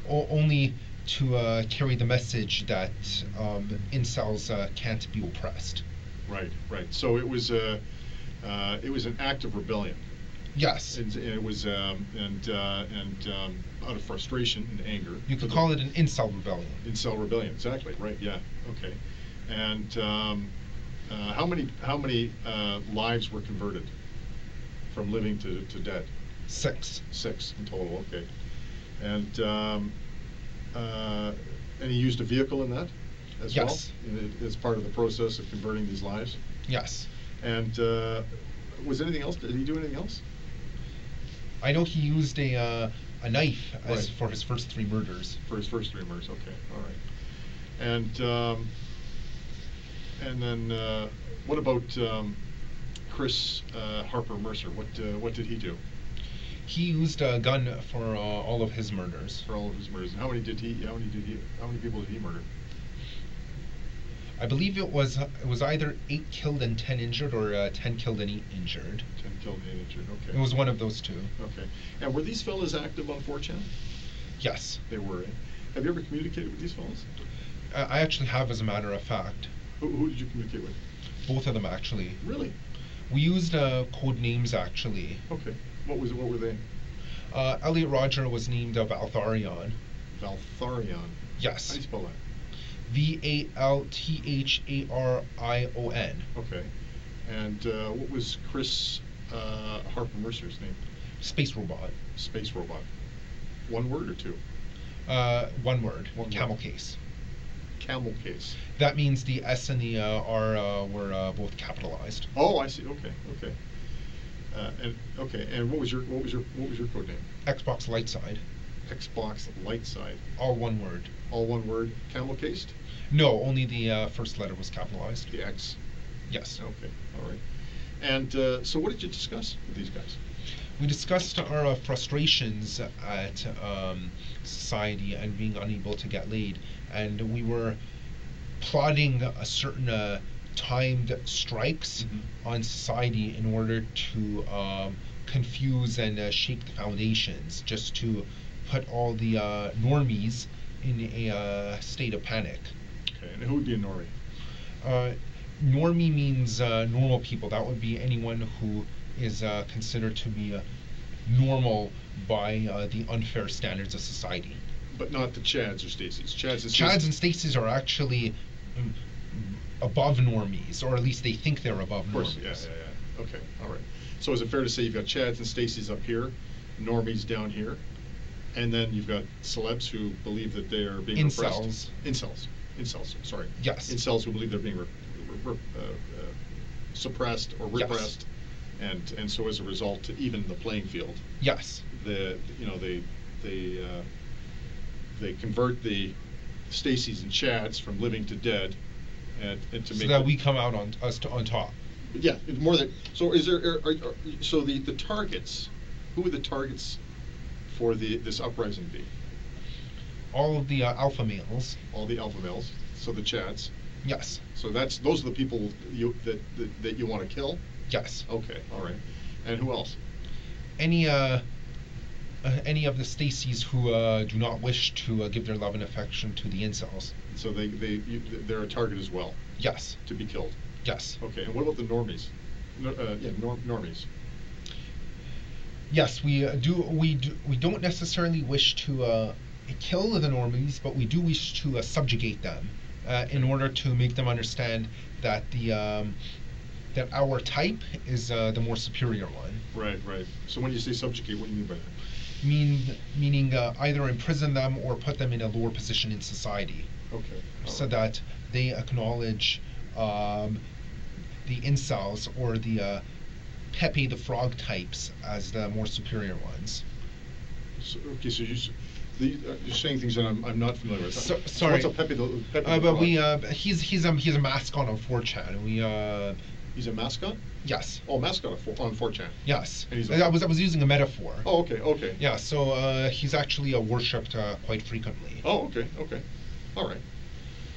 Only to carry the message that incels can't be oppressed. Right. So it was an act of rebellion. Yes. And it was out of frustration and anger. You could call it an incel rebellion. Incel rebellion. Exactly. Right. Yeah. Okay. And how many lives were converted from living to dead? 6. 6 in total. Okay. And he used a vehicle in that as yes. well? As part of the process of converting these lives? Yes. And was anything else? Did he do anything else? I know he used a knife right. for his first 3 murders. For his first 3 murders, okay, all right. And then what about Chris Harper Mercer? What did he do? He used a gun for all of his murders. For all of his murders. How many people did he murder? I believe it was either 8 killed and 10 injured, or 10 killed and 8 injured. 10 killed and 8 injured. Okay. It was one of those 2. Okay. And were these fellas active on 4chan? Yes. They were. Eh? Have you ever communicated with these fellas? I actually have, as a matter of fact. Who did you communicate with? Both of them, actually. Really? We used code names, actually. Okay. What were they? Elliot Roger was named Valtharion. Valtharion. Yes. How do you spell that? Valtharion. Okay. And what was Chris Harper Mercer's name? Space Robot. Space Robot. One word or 2? One word. One Camel word. case. Camel case. That means the S and the R were both capitalized. Oh, I see. Okay. And what was your code name? Xbox Lightside. Xbox Lightside. All one word. All one word. Camel cased? No, only the first letter was capitalized. The X. Yes. Okay. All right. And so, what did you discuss with these guys? We discussed our frustrations at society and being unable to get laid, and we were plotting a certain timed strikes on society in order to confuse and shake the foundations, just to put all the normies in a state of panic. Okay, and who would be a normie? Normie means normal people. That would be anyone who is considered to be normal by the unfair standards of society. But not the Chads or Stacys. Chads and Stacys are actually above normies, or at least they think they're above normies. Of course, yeah. Okay, all right. So is it fair to say you've got Chads and Stacys up here, normies down here, and then you've got celebs who believe that they are being oppressed? Incels. Incels. incels. Sorry. Yes. Incels who believe they're being suppressed or repressed, and so as a result, to even the playing field. Yes. They convert the Stacys and Chads from living to dead, and to So make that we come out on top. Yeah, it's more than so. Is there so the targets? Who would the targets for this uprising be? All of the alpha males. All the alpha males. So the Chads. Yes. So those are the people that you want to kill. Yes. Okay. All right. And who else? Any of the Stacys who do not wish to give their love and affection to the incels. So they're a target as well. Yes. To be killed. Yes. Okay. And what about the normies? Normies. Yes, we don't necessarily wish to kill the normies, but we do wish to subjugate them in order to make them understand that that our type is the more superior one. Right. So when you say subjugate, what do you mean by that? Meaning either imprison them or put them in a lower position in society. Okay. So that they acknowledge the incels or the Pepe the Frog types as the more superior ones. So you're saying things that I'm not familiar with. Sorry. So what's a Pepe the Frog? He's a mascot on 4chan. He's a mascot? Yes. Oh, mascot on 4chan. Yes. And I was using a metaphor. Oh, okay. Yeah. So he's actually worshipped quite frequently. Oh, okay. All right.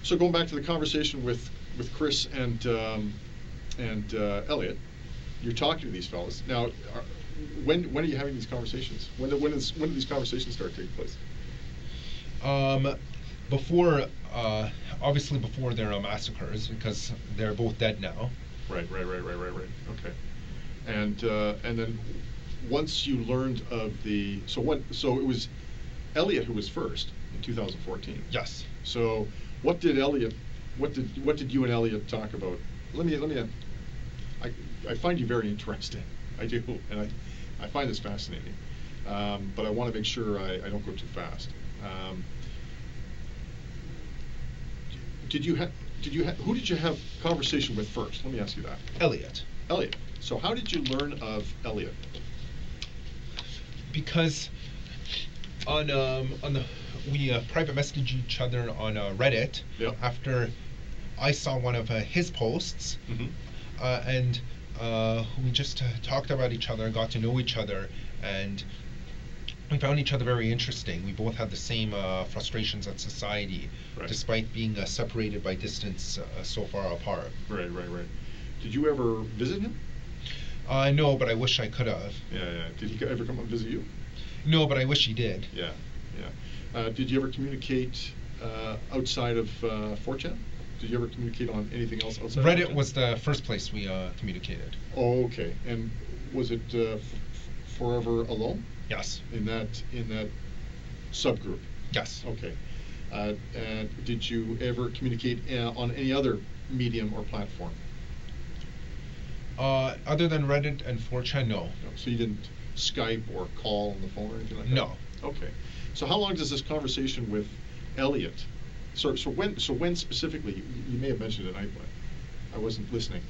So going back to the conversation with Chris and Elliot, you're talking to these fellas now. When are you having these conversations? When do these conversations start taking place? Before, obviously before their massacres, because they're both dead now. Right. Okay. And then once you learned of so it was Elliot who was first in 2014. Yes. So what did you and Elliot talk about? I find you very interesting. I do, and I find this fascinating. But I want to make sure I don't go too fast. Who did you have conversation with first? Let me ask you that. Elliot. So how did you learn of Elliot? Because we private messaged each other on Reddit. Yep. After I saw one of his posts, and we just talked about each other, got to know each other, and we found each other very interesting. We both had the same frustrations at society, right, despite being separated by distance so far apart. Right. Did you ever visit him? No, but I wish I could have. Yeah. Did he ever come and visit you? No, but I wish he did. Yeah. Did you ever communicate outside of 4chan? Did you ever communicate on anything else outside Reddit of 4chan? was the first place we communicated. Oh, okay. And was it Forever Alone? Yes. In that subgroup? Yes. Okay. And did you ever communicate on any other medium or platform? Other than Reddit and 4chan, no. So you didn't Skype or call on the phone or anything like that? No. Okay. So how long does this conversation with Elliot? So when specifically? You may have mentioned it. I wasn't listening.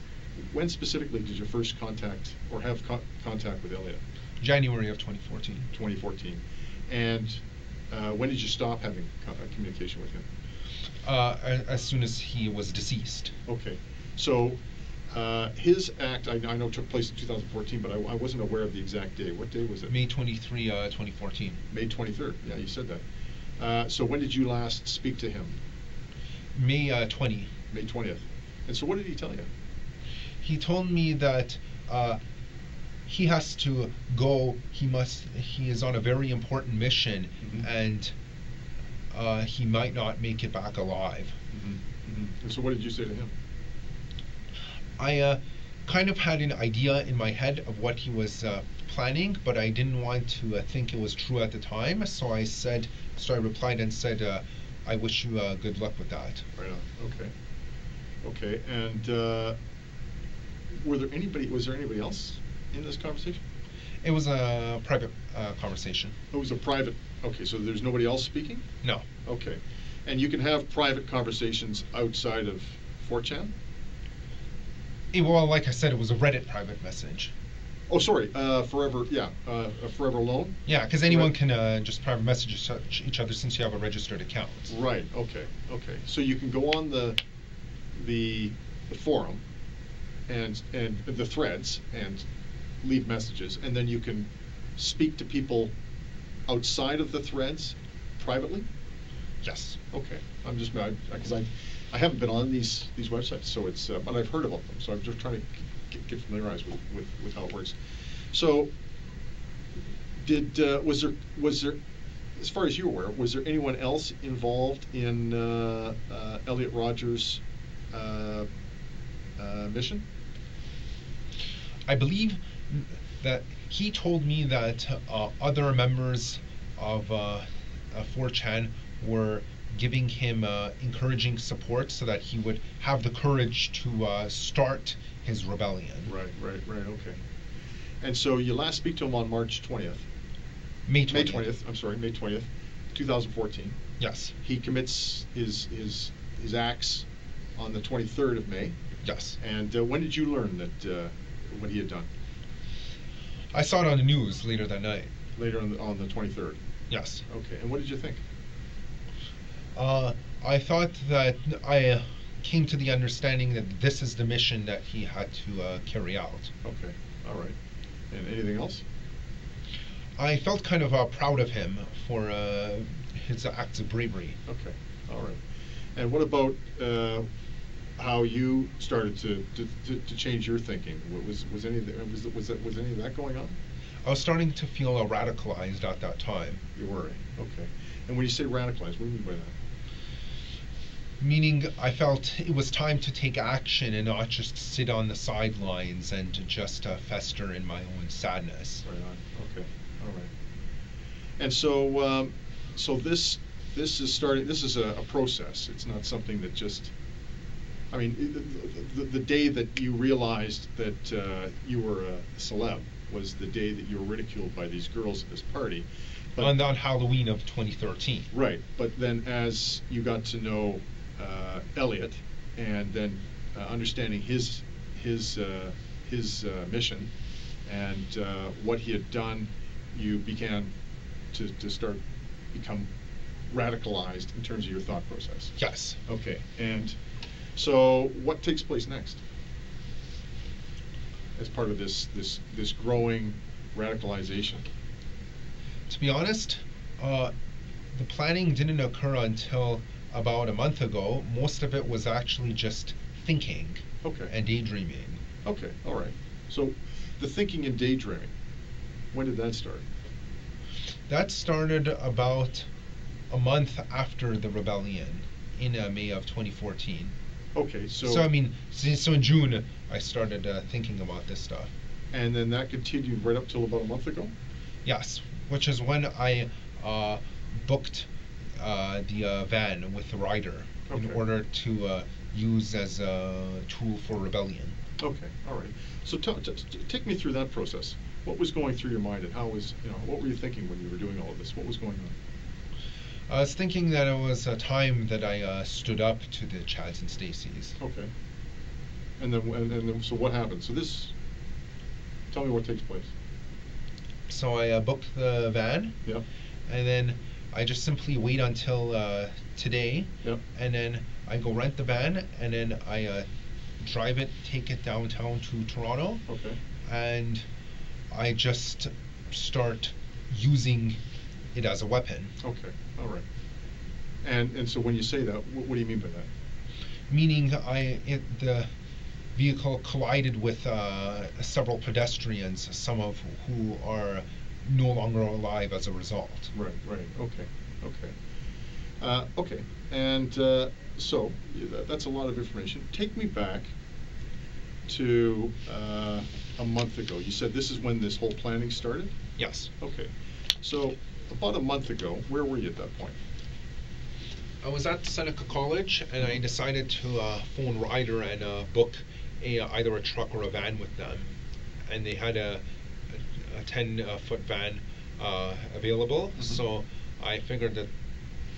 When specifically did you first contact or have contact with Elliot? January of 2014. 2014. And when did you stop having communication with him? As soon as he was deceased. Okay. So his act, I know, took place in 2014, but I wasn't aware of the exact day. What day was it? May 23, 2014. May 23rd. Yeah, you said that. So when did you last speak to him? May 20. May 20th. And so what did he tell you? He told me that he has to go. He is on a very important mission, and he might not make it back alive. And so what did you say to him? I kind of had an idea in my head of what he was planning, but I didn't want to think it was true at the time. So I replied and said, I wish you good luck with that. Right on. Okay. And was there anybody else in this conversation? It was a private conversation. It was a private. Okay, so there's nobody else speaking? No. Okay. And you can have private conversations outside of 4chan? Well, like I said, it was a Reddit private message. Oh, sorry, Forever Alone? Yeah, because anyone Right. can just private message each other since you have a registered account. Right, okay. So you can go on the forum and the threads and leave messages, and then you can speak to people outside of the threads privately? Yes. Okay, I'm just, because I haven't been on these websites, so it's, but I've heard about them, so I'm just trying to get familiarized with how it works. So, was there, as far as you're aware, was there anyone else involved in Elliot Rogers' mission? I believe that he told me that other members of 4chan were giving him encouraging support so that he would have the courage to start his rebellion. Right, okay. And so you last speak to him on March 20th. May 20th. May 20th, 2014. Yes. He commits his acts on the 23rd of May. Yes. And when did you learn that what he had done? I saw it on the news later that night. Later on the 23rd. Yes. Okay. And what did you think? I thought that I came to the understanding that this is the mission that he had to carry out. Okay. All right. And anything else? I felt kind of proud of him for his acts of bravery. Okay. All right. And what about how you started to change your thinking? Was any of that going on? I was starting to feel radicalized at that time. You were. Okay. And when you say radicalized, what do you mean by that? Meaning I felt it was time to take action and not just sit on the sidelines and to just fester in my own sadness. Right on. Okay. All right. And so, this is starting. This is a process. It's not something that just. I mean, the day that you realized that you were a celeb was the day that you were ridiculed by these girls at this party. But, on Halloween of 2013. Right. But then, as you got to know Elliot, and then understanding his mission and what he had done, you began to become radicalized in terms of your thought process. Yes. Okay. And so, what takes place next as part of this growing radicalization? To be honest, the planning didn't occur until about a month ago. Most of it was actually just thinking and daydreaming. Okay, all right. So the thinking and daydreaming, when did that start? That started about a month after the rebellion in May of 2014. Okay, so I mean, so in June I started thinking about this stuff. And then that continued right up till about a month ago? Yes, which is when I booked the van with the rider in order to use as a tool for rebellion. Okay, all right. So take me through that process. What was going through your mind, and what were you thinking when you were doing all of this? What was going on? I was thinking that it was a time that I stood up to the Chads and Stacys. Okay. And then so what happened? So tell me what takes place. So I booked the van. Yep. And then I just simply wait until today. Yep. And then I go rent the van, and then I drive it, take it downtown to Toronto. Okay. And I just start using it as a weapon. Okay. All right. And so when you say that, what do you mean by that? Meaning the vehicle collided with several pedestrians, some of who are no longer alive as a result. Right. Okay. And so that's a lot of information. Take me back to a month ago. You said this is when this whole planning started? Yes. Okay. So about a month ago, where were you at that point? I was at Seneca College, and I decided to phone Ryder and book either a truck or a van with them. And they had a 10-foot van available, so I figured that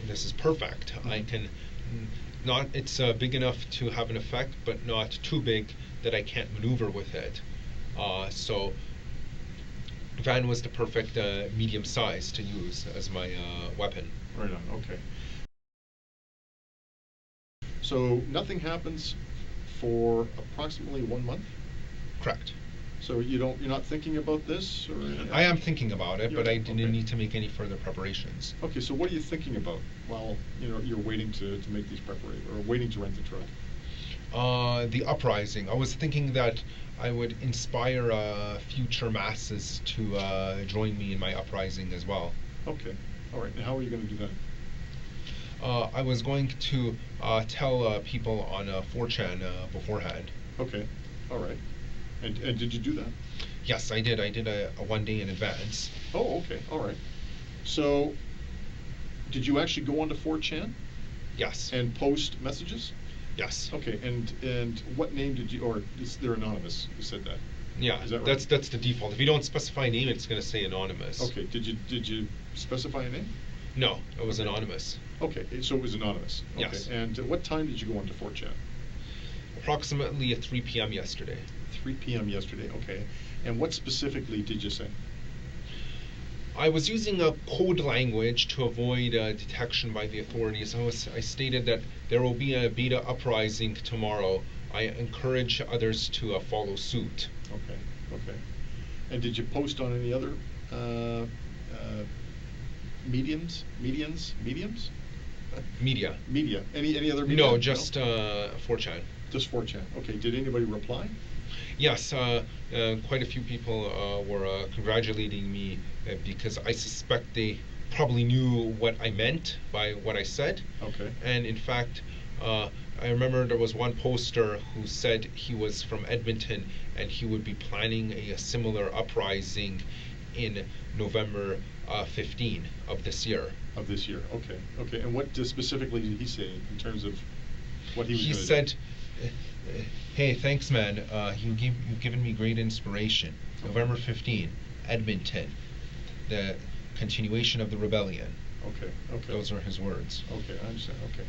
this is perfect. I can not. It's big enough to have an effect, but not too big that I can't maneuver with it. So van was the perfect medium size to use as my weapon. Right on. Okay. So nothing happens for approximately 1 month. Correct. So you're not thinking about this, or I am thinking about it, but I didn't okay. need to make any further preparations. Okay, so what are you thinking about while you're waiting to make these preparations, or waiting to rent the truck? The uprising. I was thinking that I would inspire future masses to join me in my uprising as well. Okay, all right. And how are you going to do that? I was going to tell people on 4chan beforehand. Okay, all right. And did you do that? Yes, I did. I did a 1 day in advance. Oh, okay, all right. So, did you actually go onto 4chan Yes. and post messages? Yes. Okay, and what name did you, or they're anonymous, you said that? Yeah, Is that right? that's the default. If you don't specify a name, it's going to say anonymous. Okay, did you specify a name? No, it was anonymous. Okay, so it was anonymous. Okay. Yes. And what time did you go onto 4chan? Approximately at 3 p.m. yesterday. 3 p.m. yesterday, okay. And what specifically did you say? I was using a code language to avoid detection by the authorities. I stated that there will be a beta uprising tomorrow. I encourage others to follow suit. Okay, okay. And did you post on any other mediums? Media. Media. Any other media? No, just 4chan. Just 4chan. Okay. Did anybody reply? Yes, quite a few people were congratulating me because I suspect they probably knew what I meant by what I said. Okay. And in fact, I remember there was one poster who said he was from Edmonton and he would be planning a similar uprising in November 15 of this year. Of this year. Okay. Okay. And what specifically did he say in terms of what he was He going to said, "Hey, thanks, man. You've given me great inspiration. November 15, Edmonton, the continuation of the rebellion." Okay. Okay. Those are his words. Okay, I understand. Okay.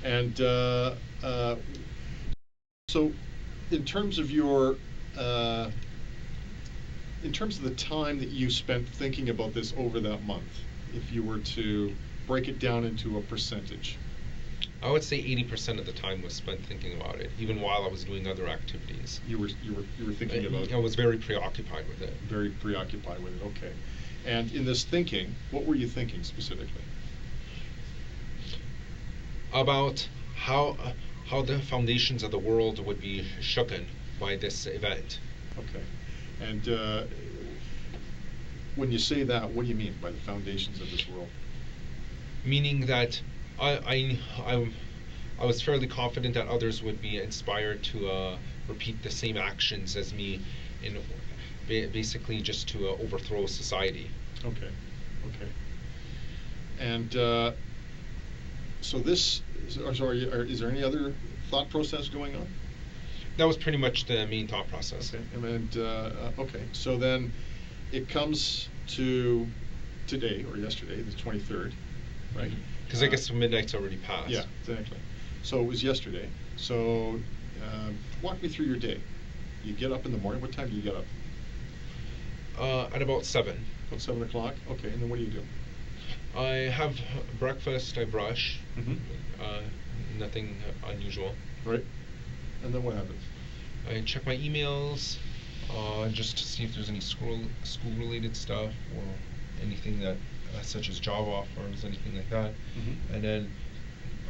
And so, in terms of your, in terms of the time that you spent thinking about this over that month, if you were to break it down into a percentage. I would say 80% of the time was spent thinking about it, even while I was doing other activities. You were thinking about it. I was very preoccupied with it. Very preoccupied with it. Okay. And in this thinking, what were you thinking specifically? About how the foundations of the world would be shooken by this event. Okay. And when you say that, what do you mean by the foundations of this world? Meaning that I was fairly confident that others would be inspired to repeat the same actions as me, in basically just to overthrow society. Okay. Okay. And so this, is there any other thought process going on? That was pretty much the main thought process. Okay. And okay. So then, it comes to today or yesterday, the 23rd, right? Because I guess midnight's already passed. Yeah, exactly. So it was yesterday. So walk me through your day. You get up in the morning. What time do you get up? At about 7. About 7 o'clock. Okay. And then what do you do? I have breakfast. I brush. Mm-hmm. Nothing unusual. Right. And then what happens? I check my emails, just to see if there's any school-related stuff or anything that, such as job offers, anything like that. Mm-hmm. And then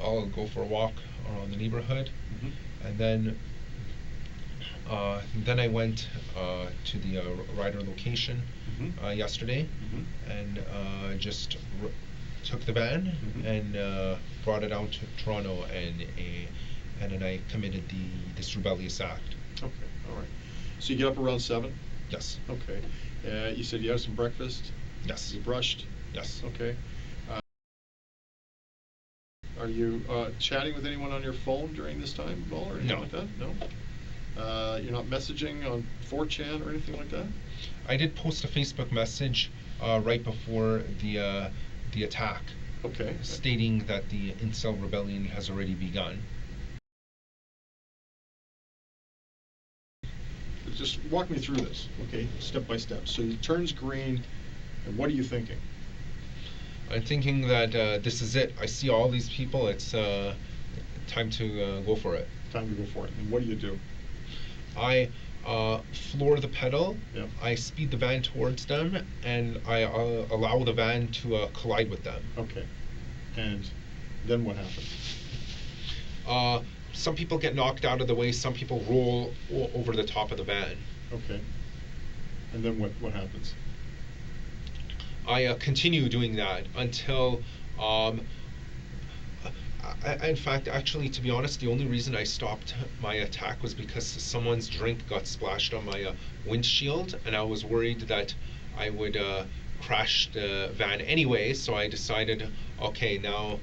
I'll go for a walk around the neighborhood. Mm-hmm. And then I went to the rider location Mm-hmm. yesterday, Mm-hmm. and just took the van Mm-hmm. and brought it down to Toronto, and then I committed this rebellious act. Okay. All right. So you get up around 7? Yes. Okay. You said you had some breakfast. Yes. You brushed. Yes. Okay. Are you chatting with anyone on your phone during this time at all, or anything No. like that? No. You're not messaging on 4chan or anything like that? I did post a Facebook message right before the attack Okay. stating that the incel rebellion has already begun. Just walk me through this, okay, step by step. So it turns green, and what are you thinking? I'm thinking that this is it. I see all these people. It's time to go for it. Time to go for it. And what do? I floor the pedal. Yeah. I speed the van towards them, and I allow the van to collide with them. Okay. And then what happens? Some people get knocked out of the way. Some people roll over the top of the van. Okay. And then what happens? I continue doing that until, in fact, actually, to be honest, the only reason I stopped my attack was because someone's drink got splashed on my windshield, and I was worried that I would crash the van anyway, so I decided, okay, now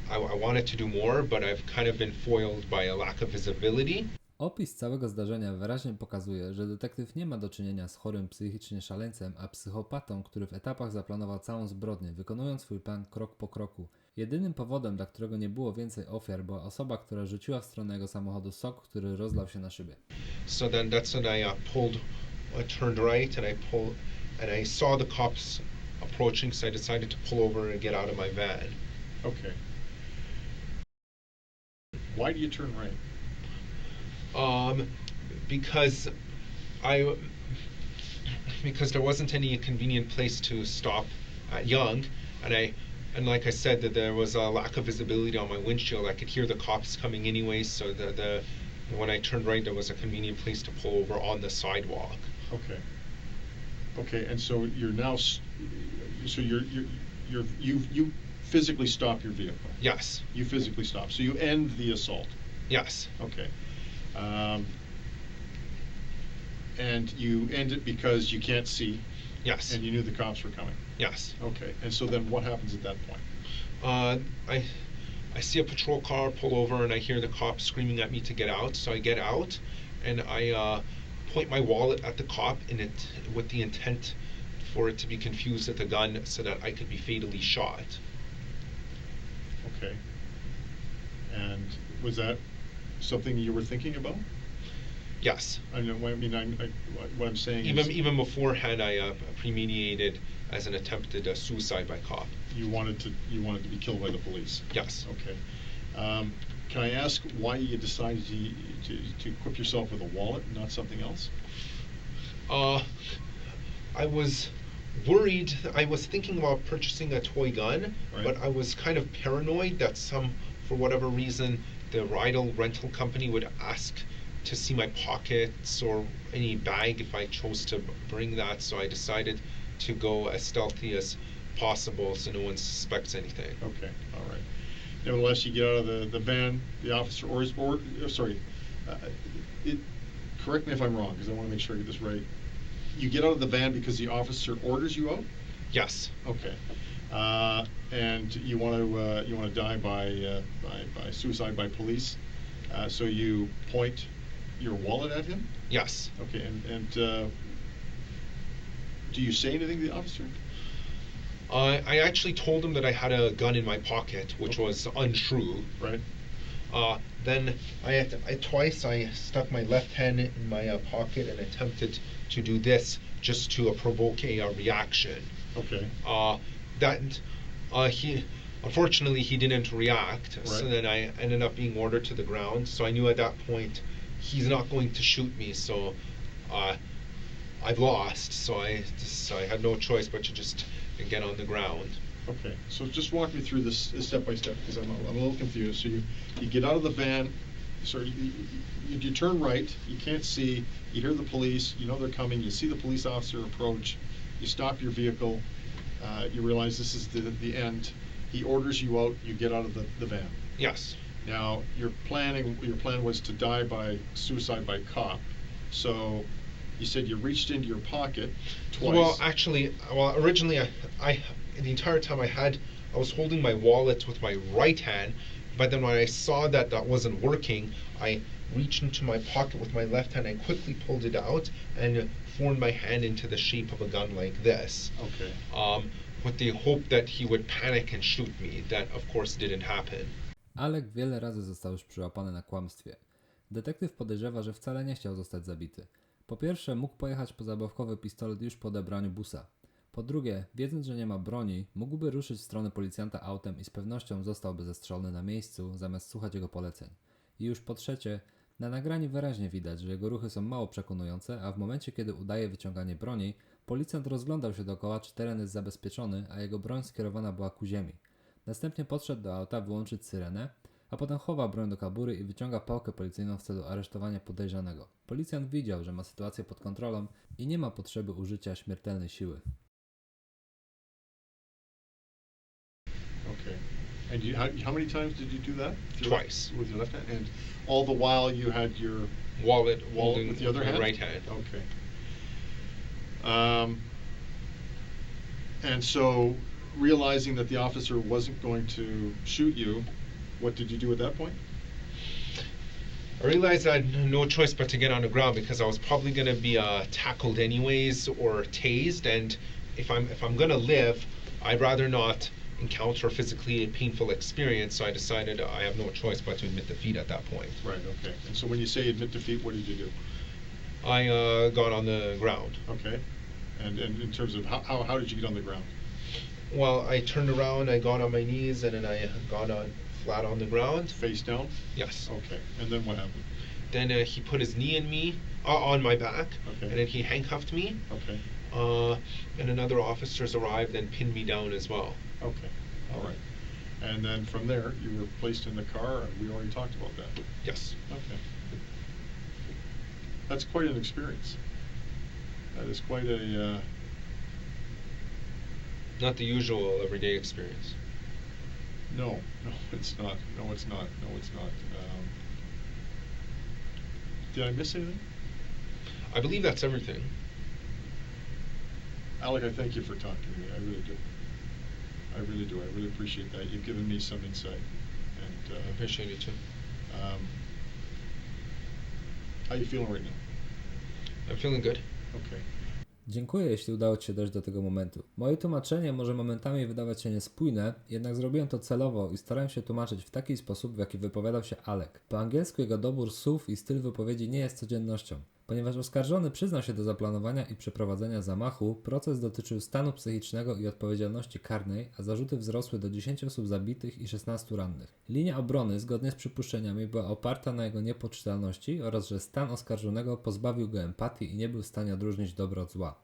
I wanted to do more, but I've kind of been foiled by a lack of visibility. Opis całego zdarzenia wyraźnie pokazuje, że detektyw nie ma do czynienia z chorym psychicznie szaleńcem, a psychopatą, który w etapach zaplanował całą zbrodnię, wykonując swój plan krok po kroku. Jedynym powodem, dla którego nie było więcej ofiar, była osoba, która rzuciła w stronę jego samochodu sok, który rozlał się na szybie. So then that's when I turned right and I saw the cops approaching, so I decided to pull over and get out of my van. Okay. Why do you turn right? Because there wasn't any convenient place to stop at Yonge, and like I said, that there was a lack of visibility on my windshield. I could hear the cops coming anyway, so when I turned right, there was a convenient place to pull over on the sidewalk. Okay. Okay, and so you're now, so you physically stop your vehicle. Yes. You physically stop. So you end the assault. Yes. Okay. And you end it because you can't see. Yes. And you knew the cops were coming. Yes. Okay. And so then what happens at that point? I see a patrol car pull over and I hear the cops screaming at me to get out. So I get out and I point my wallet at the cop with the intent for it to be confused with a gun so that I could be fatally shot. Okay. And was that something you were thinking about? Yes. I mean, what I'm saying is... Even beforehand, I premeditated as an attempted suicide by cop. You wanted to be killed by the police? Yes. Okay. Can I ask why you decided to equip yourself with a wallet and not something else? I was worried. I was thinking about purchasing a toy gun, right. But I was kind of paranoid that for whatever reason, the rental company would ask to see my pockets or any bag if I chose to bring that. So I decided to go as stealthy as possible so no one suspects anything. Okay, all right. Nevertheless, you get out of the van. The officer correct me if I'm wrong, because I want to make sure I get this right. You get out of the van because the officer orders you out? Yes. Okay. And you want to die by suicide by police. So you point your wallet at him? Yes. Okay. And do you say anything to the officer? I actually told him that I had a gun in my pocket, which was untrue. Right. Then I twice stuck my left hand in my pocket and attempted to do this just to provoke a reaction. Okay. Unfortunately he didn't react. Right. So then I ended up being ordered to the ground. So I knew at that point he's not going to shoot me. So I've lost. So I had no choice but to just get on the ground. Okay, so just walk me through this step by step, because I'm a little confused. So you get out of the van, you turn right, you can't see, you hear the police, you know they're coming, you see the police officer approach, you stop your vehicle, you realize this is the end. He orders you out, you get out of the van. Yes. Now your plan was to die by suicide by cop. So you said you reached into your pocket twice. Well, originally I the entire time I was holding my wallet with my right hand, but then when I saw that wasn't working, I reached into my pocket with my left hand and quickly pulled it out and formed my hand into the shape of a gun like this. Okay. with the hope that he would panic and shoot me. That of course didn't happen. Alek wiele razy został już przyłapany na kłamstwie. Detektyw podejrzewa, że wcale nie chciał zostać zabity. Po pierwsze, mógł pojechać po zabawkowy pistolet już po odebraniu busa. Po drugie, wiedząc, że nie ma broni, mógłby ruszyć w stronę policjanta autem i z pewnością zostałby zestrzelony na miejscu, zamiast słuchać jego poleceń. I już po trzecie, na nagraniu wyraźnie widać, że jego ruchy są mało przekonujące, a w momencie, kiedy udaje wyciąganie broni, policjant rozglądał się dookoła, czy teren jest zabezpieczony, a jego broń skierowana była ku ziemi. Następnie podszedł do auta wyłączyć syrenę, a potem chowa broń do kabury i wyciąga pałkę policyjną w celu aresztowania podejrzanego. Policjant widział, że ma sytuację pod kontrolą i nie ma potrzeby użycia śmiertelnej siły. Okay. And how many times did you do that? Twice. With your left hand? And all the while you had your Wallet holding with the other hand? right hand. Okay. And so, realizing that the officer wasn't going to shoot you, what did you do at that point? I realized I had no choice but to get on the ground because I was probably going to be tackled anyways or tased, and if I'm going to live, I'd rather not encounter a physically painful experience, so I decided I have no choice but to admit defeat at that point. Right, okay. And so when you say admit defeat, what did you do? I got on the ground. Okay. And in terms of how did you get on the ground? Well, I turned around, I got on my knees, and then I got on flat on the ground. Face down? Yes. Okay. And then what happened? Then he put his knee in me, on my back, Okay. and then he handcuffed me. Okay. And another officers arrived and pinned me down as well. Okay. All right. And then from there, you were placed in the car, and we already talked about that. Yes. Okay. That's quite an experience. That is quite a... Not the usual everyday experience. No, it's not. No, it's not. No, it's not. Did I miss anything? I believe that's everything. Alek, I thank you for talking to me. I really do. I really do. I really appreciate that. You've given me some insight. And I appreciate it too. How you feeling right now? I'm feeling good. Okay. Dziękuję, jeśli udało Ci się dojść do tego momentu. Moje tłumaczenie może momentami wydawać się niespójne, jednak zrobiłem to celowo i starałem się tłumaczyć w taki sposób, w jaki wypowiadał się Alek. Po angielsku jego dobór słów i styl wypowiedzi nie jest codziennością. Ponieważ oskarżony przyznał się do zaplanowania i przeprowadzenia zamachu, proces dotyczył stanu psychicznego i odpowiedzialności karnej, a zarzuty wzrosły do 10 osób zabitych i 16 rannych. Linia obrony, zgodnie z przypuszczeniami, była oparta na jego niepoczytalności oraz że stan oskarżonego pozbawił go empatii i nie był w stanie odróżnić dobra od zła.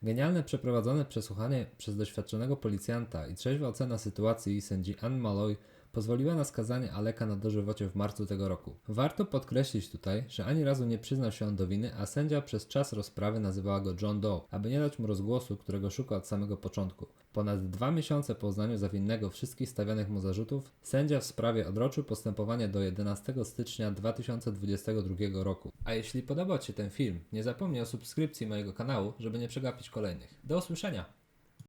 Genialne przeprowadzone przesłuchanie przez doświadczonego policjanta i trzeźwa ocena sytuacji sędzi Ann Malloy pozwoliła na skazanie Aleka na dożywocie w marcu tego roku. Warto podkreślić tutaj, że ani razu nie przyznał się on do winy, a sędzia przez czas rozprawy nazywała go John Doe, aby nie dać mu rozgłosu, którego szukał od samego początku. Ponad 2 miesiące po uznaniu za winnego wszystkich stawianych mu zarzutów, sędzia w sprawie odroczył postępowanie do 11 stycznia 2022 roku. A jeśli podobał Ci się ten film, nie zapomnij o subskrypcji mojego kanału, żeby nie przegapić kolejnych. Do usłyszenia!